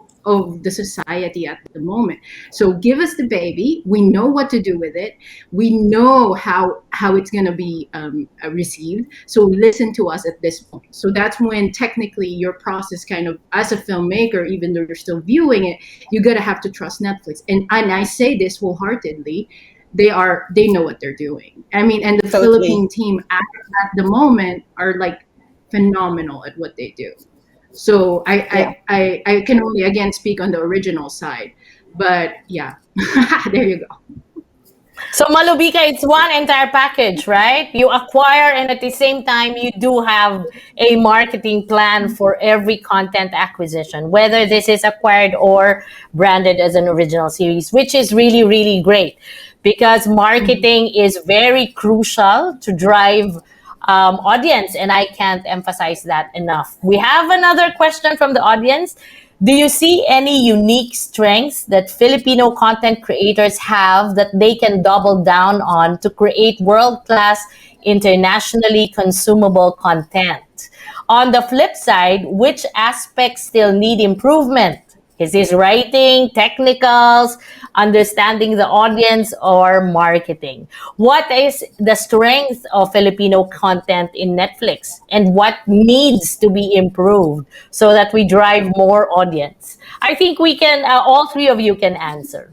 the society at the moment. So give us the baby. We know what to do with it. We know how it's going to be received. So listen to us at this point. So that's when technically your process kind of, as a filmmaker, even though you're still viewing it, you got to have to trust Netflix. And I say this wholeheartedly. They know what they're doing. I mean, and the Philippine team at the moment are like phenomenal at what they do. So I can only again speak on the original side, but yeah, there you go. So Malobika, it's one entire package, right? You acquire, and at the same time, you do have a marketing plan for every content acquisition, whether this is acquired or branded as an original series, which is really, really great because marketing is very crucial to drive audience, and I can't emphasize that enough. We have another question from the audience. Do you see any unique strengths that Filipino content creators have that they can double down on to create world-class, internationally consumable content? On the flip side, which aspects still need improvement? Is this writing, technicals, understanding the audience, or marketing? What is the strength of Filipino content in Netflix, and what needs to be improved so that we drive more audience? I think we can, all three of you can answer.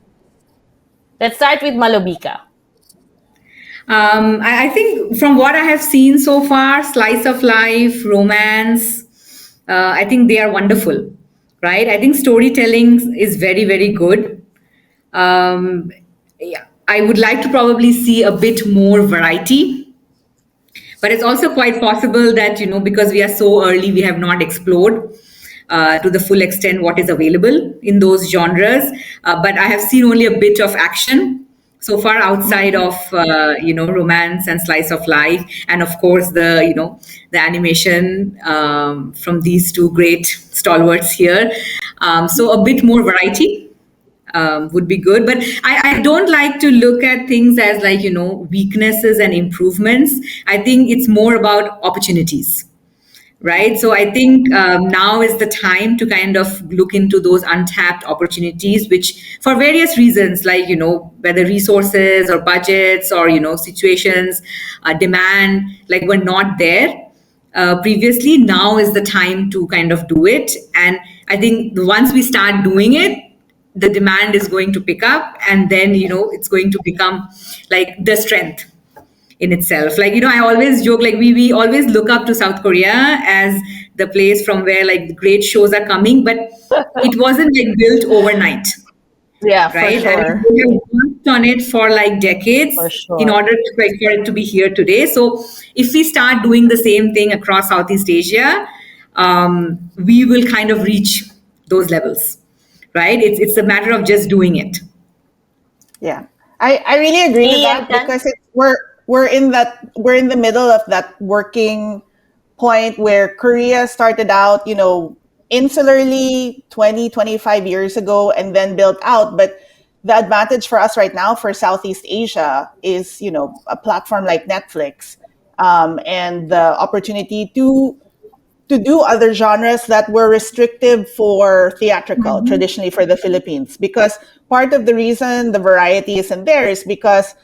Let's start with Malobika. I think from what I have seen so far, slice of life, romance, I think they are wonderful. Right, I think storytelling is very, very good. Yeah, I would like to probably see a bit more variety, but it's also quite possible that because we are so early, we have not explored to the full extent what is available in those genres. But I have seen only a bit of action so far outside of romance and slice of life, and of course the animation from these two great stalwarts here. So a bit more variety would be good, but I don't like to look at things as like weaknesses and improvements. I think it's more about opportunities. Right. So I think now is the time to kind of look into those untapped opportunities, which for various reasons, like, whether resources or budgets or, situations, demand, like were not there previously. Now is the time to kind of do it. And I think once we start doing it, the demand is going to pick up, and then, it's going to become like the strength in itself. Like, I always joke, like we always look up to South Korea as the place from where like great shows are coming, but it wasn't like built overnight. Yeah, Right. for sure. And we have worked on it for like decades in order for it to be here today. So if we start doing the same thing across Southeast Asia, we will kind of reach those levels. Right. It's a matter of just doing it. Yeah, I really agree with that because we're in the middle of that working point where Korea started out, insularly 20-25 years ago and then built out. But the advantage for us right now for Southeast Asia is, a platform like Netflix, and the opportunity to do other genres that were restrictive for theatrical, traditionally for the Philippines. Because part of the reason the variety isn't there is because,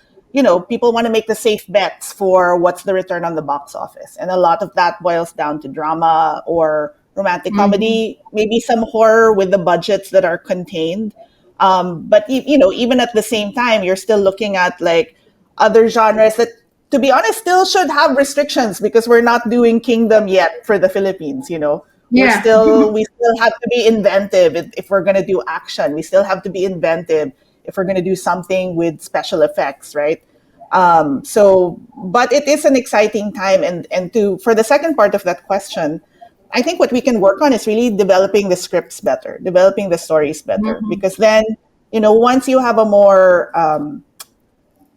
people want to make the safe bets for what's the return on the box office. And a lot of that boils down to drama or romantic comedy, maybe some horror with the budgets that are contained. But, even at the same time, you're still looking at like other genres that, to be honest, still should have restrictions because we're not doing Kingdom yet for the Philippines, Yeah. We still have to be inventive if we're going to do action. We still have to be inventive if we're going to do something with special effects, right? But it is an exciting time. And for the second part of that question, I think what we can work on is really developing the scripts better, developing the stories better, because then, once you have a more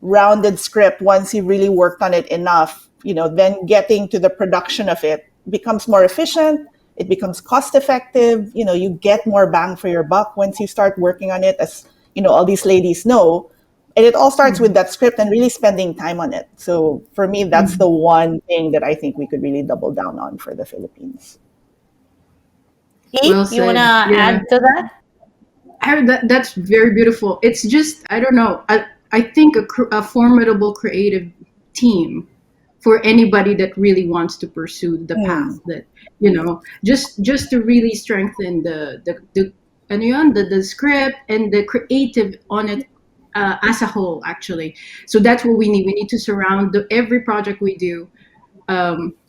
rounded script, once you've really worked on it enough, then getting to the production of it becomes more efficient. It becomes cost effective. You get more bang for your buck once you start working on it, as all these ladies know. And it all starts with that script and really spending time on it. So for me, that's the one thing that I think we could really double down on for the Philippines. You want to add to that? That's very beautiful. It's just, I don't know. I think a formidable creative team for anybody that really wants to pursue the path that, just to really strengthen the script and the creative on it as a whole, actually. So that's what we need. We need to surround every project we do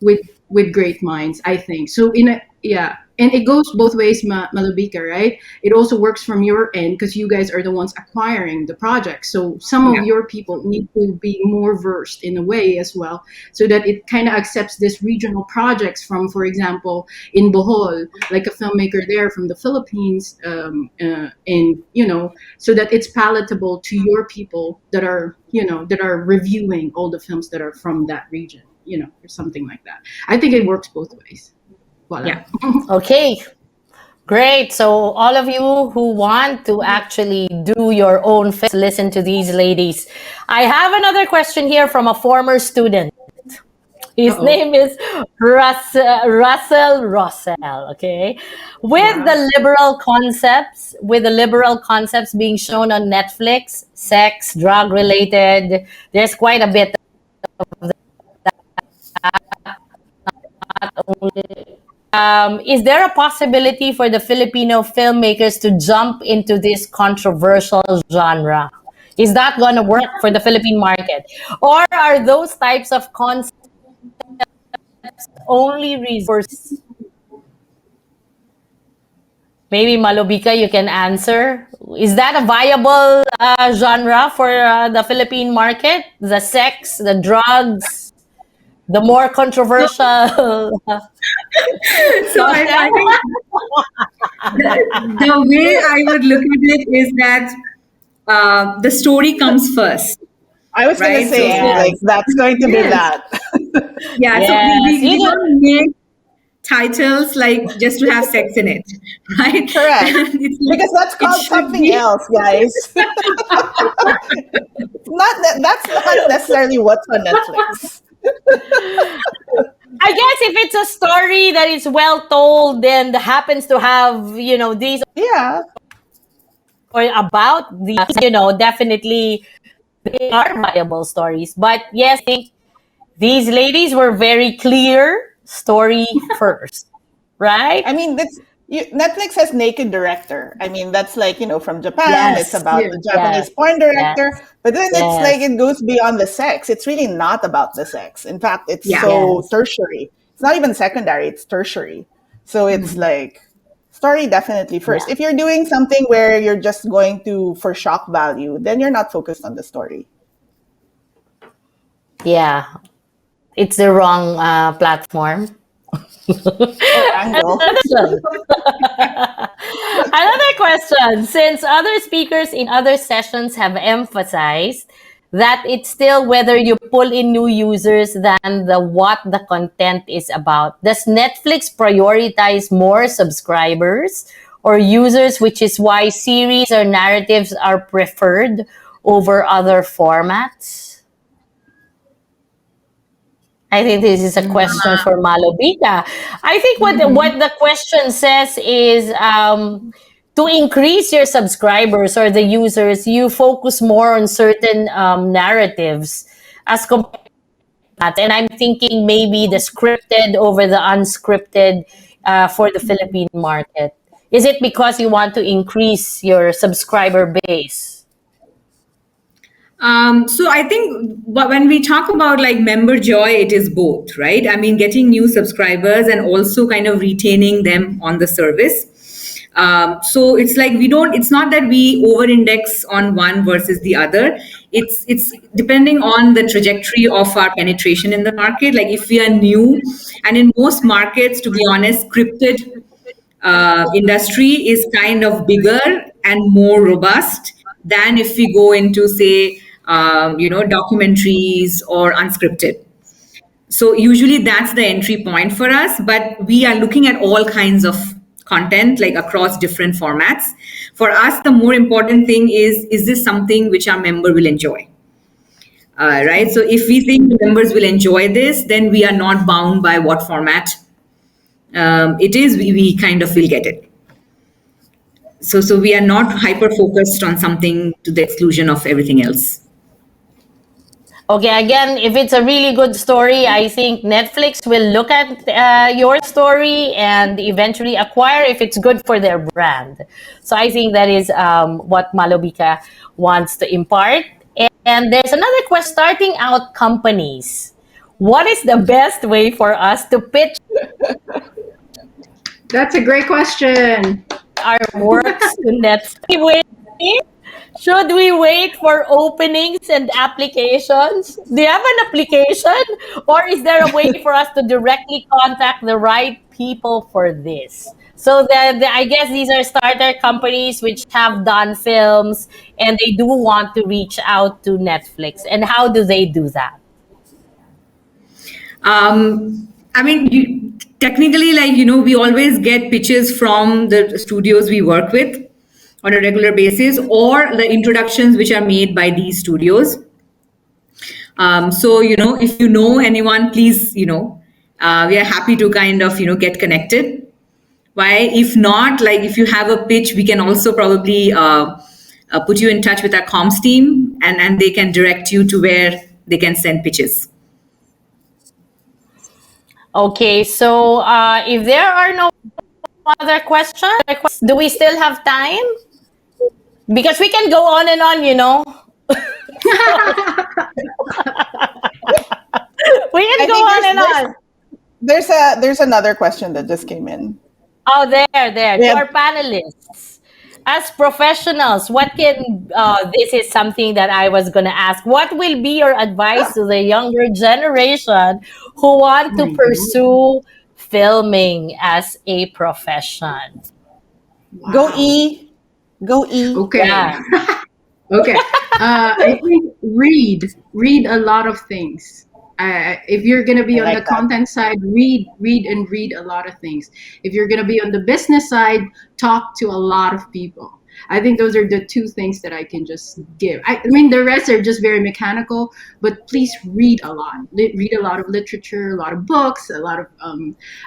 with great minds, I think. So and it goes both ways, Malobika, right? It also works from your end because you guys are the ones acquiring the project. So some of your people need to be more versed in a way as well, so that it kind of accepts this regional projects from, for example, in Bohol, like a filmmaker there from the Philippines, and so that it's palatable to your people that are reviewing all the films that are from that region, or something like that. I think it works both ways. Voila. Yeah. Okay. Great. So all of you who want to actually do your own films, listen to these ladies. I have another question here from a former student. His name is Russell. Okay. With the liberal concepts being shown on Netflix, sex, drug related, there's quite a bit of that. Not only is there a possibility for the Filipino filmmakers to jump into this controversial genre? Is that going to work for the Philippine market? Or are those types of concepts only resources? Maybe Malobika, you can answer. Is that a viable genre for the Philippine market? The sex, the drugs, the more controversial. So I think the way I would look at it is that the story comes first. I was going to say, that's going to be that. So we don't make titles like just to have sex in it, right? Correct. Because that's called something else, guys. That's not necessarily what's on Netflix. I guess if it's a story that is well told and happens to have, these or about these, definitely they are viable stories. But yes, I think these ladies were very clear, story first, right? I mean, Netflix has Naked Director. I mean, that's like, from Japan. It's about the Japanese porn director. But then it's like it goes beyond the sex. It's really not about the sex. In fact, it's so tertiary. It's not even secondary. It's tertiary. So it's like story definitely first. If you're doing something where you're just going to for shock value, then you're not focused on the story. Yeah, it's the wrong platform. Angle. Another question. Since other speakers in other sessions have emphasized that it's still whether you pull in new users than what the content is about, does Netflix prioritize more subscribers or users, which is why series or narratives are preferred over other formats? I think this is a question for Malobika. I think what the question says is to increase your subscribers or the users, you focus more on certain narratives as compared to that. And I'm thinking maybe the scripted over the unscripted for the Philippine market. Is it because you want to increase your subscriber base? So I think when we talk about like member joy, it is both, right? I mean, getting new subscribers and also kind of retaining them on the service. So it's like it's not that we over-index on one versus the other. It's depending on the trajectory of our penetration in the market. Like if we are new, and in most markets, to be honest, scripted industry is kind of bigger and more robust than if we go into, say, documentaries or unscripted. So usually that's the entry point for us, but we are looking at all kinds of content, like across different formats. For us, the more important thing is this something which our member will enjoy? Right? So if we think the members will enjoy this, then we are not bound by what format it is, we kind of will get it. So we are not hyper focused on something to the exclusion of everything else. Okay, again, if it's a really good story, I think Netflix will look at your story and eventually acquire if it's good for their brand. So I think that is what Malobika wants to impart. And there's another question, starting out companies. What is the best way for us to pitch? That's a great question. Our works to Netflix. Should we wait for openings and applications? Do you have an application? Or is there a way for us to directly contact the right people for this? So I guess these are starter companies which have done films and they do want to reach out to Netflix. And how do they do that? I mean, technically, we always get pitches from the studios we work with on a regular basis, or the introductions which are made by these studios. So, if you know anyone, please, we are happy to kind of, get connected. Why? If not, if you have a pitch, we can also probably put you in touch with our comms team and they can direct you to where they can send pitches. Okay, so if there are no other questions, do we still have time? Because we can go on and on, We can go on and on. There's another question that just came in. Oh, there. To our panelists. As professionals, what can, this is something that I was going to ask. What will be your advice to the younger generation who want to pursue filming as a profession? Wow. Go E. Okay. Yeah. Okay. I think read a lot of things. If you're going to be on the content side, read a lot of things. If you're going to be on the business side, talk to a lot of people. I think those are the two things that I can just give. I mean, the rest are just very mechanical, but please read a lot. Read a lot of literature, a lot of books, a lot of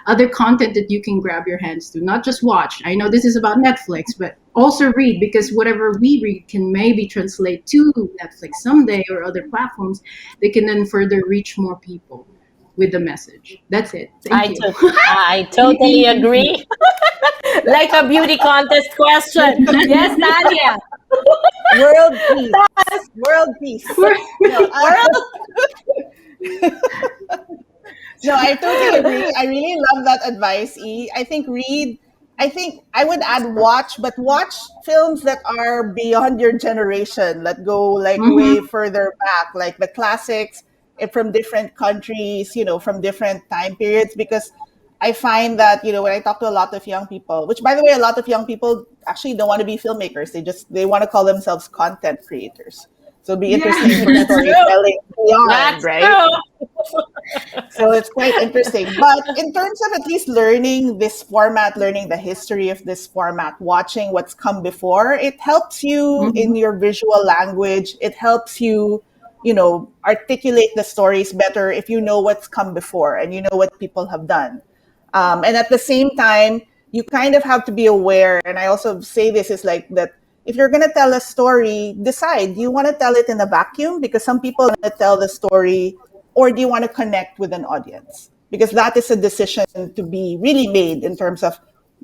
other content that you can grab your hands to. Not just watch. I know this is about Netflix, but also read, because whatever we read can maybe translate to Netflix someday or other platforms. They can then further reach more people with the message. That's it. Thank you. I totally agree. Like a beauty contest question. Yes, Tanya. World peace. World peace. No, I totally agree. I really love that advice, E. I think read. I think I would add watch, but watch films that are beyond your generation, that go like way further back, like the classics from different countries, from different time periods. Because I find that, when I talk to a lot of young people, which by the way, a lot of young people actually don't want to be filmmakers. They want to call themselves content creators. So it'd be interesting for storytelling beyond, right? So it's quite interesting. But in terms of at least learning this format, learning the history of this format, watching what's come before, it helps you in your visual language. It helps you, articulate the stories better if you know what's come before and you know what people have done. And at the same time, you kind of have to be aware. And I also say this is like that. If you're going to tell a story, decide, do you want to tell it in a vacuum? Because some people want to tell the story, or do you want to connect with an audience? Because that is a decision to be really made in terms of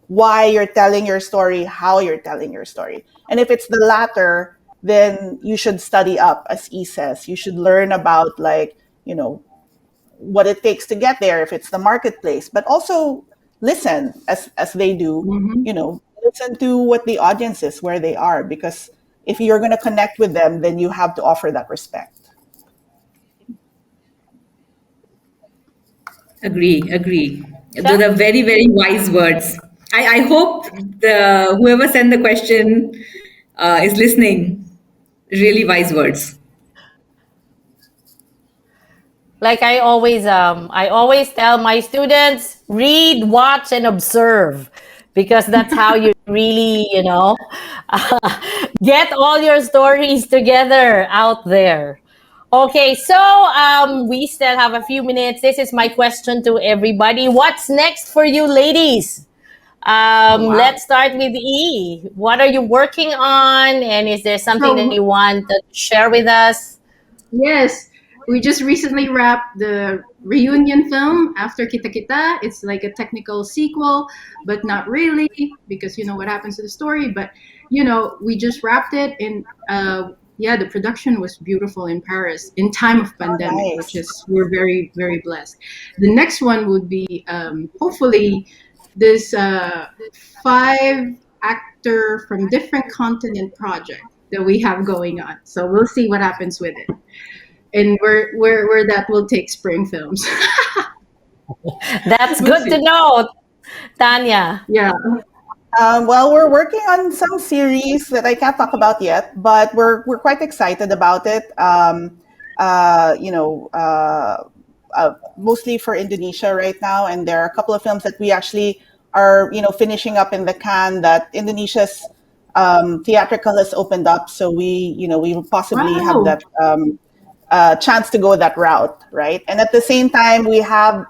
why you're telling your story, how you're telling your story. And if it's the latter, then you should study up, as E says. You should learn about what it takes to get there, if it's the marketplace, but also listen as they do, listen to what the audience is, where they are, because if you're going to connect with them, then you have to offer that respect. Agree. Those are very, very wise words. I hope whoever sent the question is listening. Really wise words. Like I always tell my students, read, watch, and observe, because that's how you really, get all your stories together out there. Okay, so we still have a few minutes. This is my question to everybody. What's next for you, ladies? Let's start with E. What are you working on? And is there something that you want to share with us? Yes. We just recently wrapped the reunion film After Kita Kita. It's like a technical sequel, but not really, because you know what happens to the story. But we just wrapped it in. The production was beautiful in Paris in time of pandemic, which is, we're very, very blessed. The next one would be hopefully this 5-actor from different continent project that we have going on. So we'll see what happens with it. And where that will take spring films. That's good to know, Tanya. Yeah. Well, we're working on some series that I can't talk about yet, but we're quite excited about it. Mostly for Indonesia right now, and there are a couple of films that we actually are finishing up in the can that Indonesia's theatrical has opened up. So we will possibly have that. Chance to go that route, right? And at the same time, we have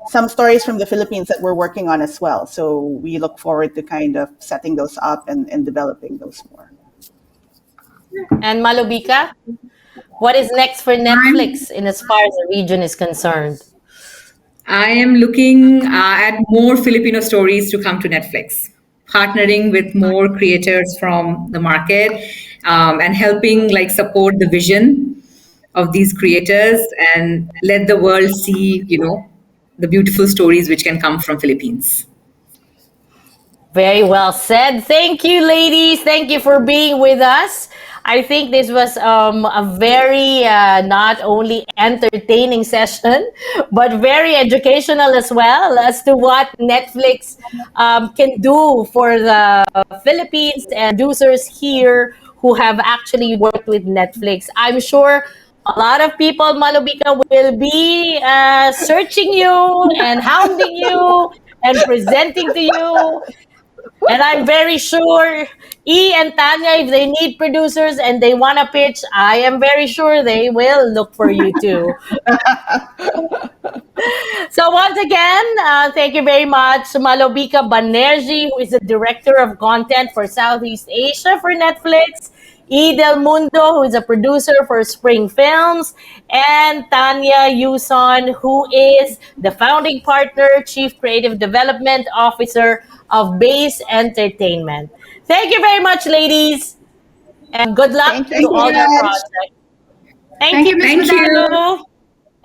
some stories from the Philippines that we're working on as well. So we look forward to kind of setting those up and developing those more. And Malobika, what is next for Netflix in as far as the region is concerned? I am looking at more Filipino stories to come to Netflix, partnering with more creators from the market and helping support the vision of these creators and let the world see, the beautiful stories which can come from Philippines. Very well said. Thank you, ladies. Thank you for being with us. I think this was a very not only entertaining session, but very educational as well as to what Netflix can do for the Philippines and producers here who have actually worked with Netflix. I'm sure a lot of people, Malobika, will be searching you and hounding you and presenting to you. And I'm very sure E and Tanya, if they need producers and they want to pitch, I am very sure they will look for you too. So once again, thank you very much, Malobika Banerji, who is the Director of Content for Southeast Asia for Netflix, Del Mundo, who is a producer for Spring Films, and Tanya Yusun, who is the founding partner, Chief Creative Development Officer of Base Entertainment. Thank you very much, ladies, and good luck to all your projects. Thank you, Ms. Madonna.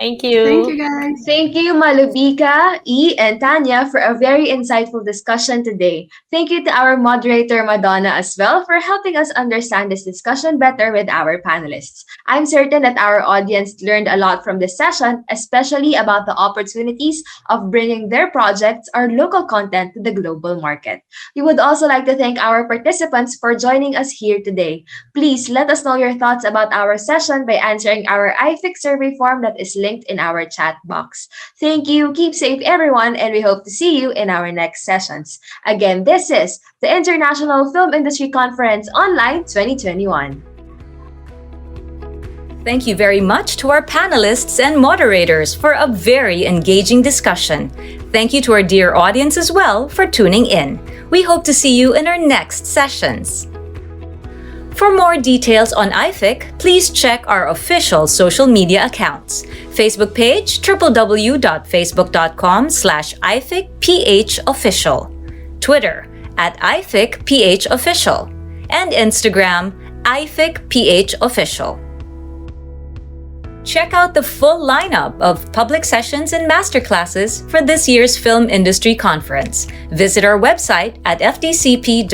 Thank you. Thank you, guys. Thank you, Malobika, E, and Tanya for a very insightful discussion today. Thank you to our moderator, Madonna, as well, for helping us understand this discussion better with our panelists. I'm certain that our audience learned a lot from this session, especially about the opportunities of bringing their projects or local content to the global market. We would also like to thank our participants for joining us here today. Please let us know your thoughts about our session by answering our IFIC survey form that is linked in our chat box. Thank you, keep safe everyone, and we hope to see you in our next sessions. Again, this is the International Film Industry Conference Online 2021. Thank you very much to our panelists and moderators for a very engaging discussion. Thank you to our dear audience as well for tuning in. We hope to see you in our next sessions. For more details on IFIC, please check our official social media accounts. Facebook page, www.facebook.com/IFICPHofficial. Twitter, @IFICPHofficial. And Instagram, IFICPHofficial. Check out the full lineup of public sessions and masterclasses for this year's Film Industry Conference. Visit our website at fdcp.ph/IFIC.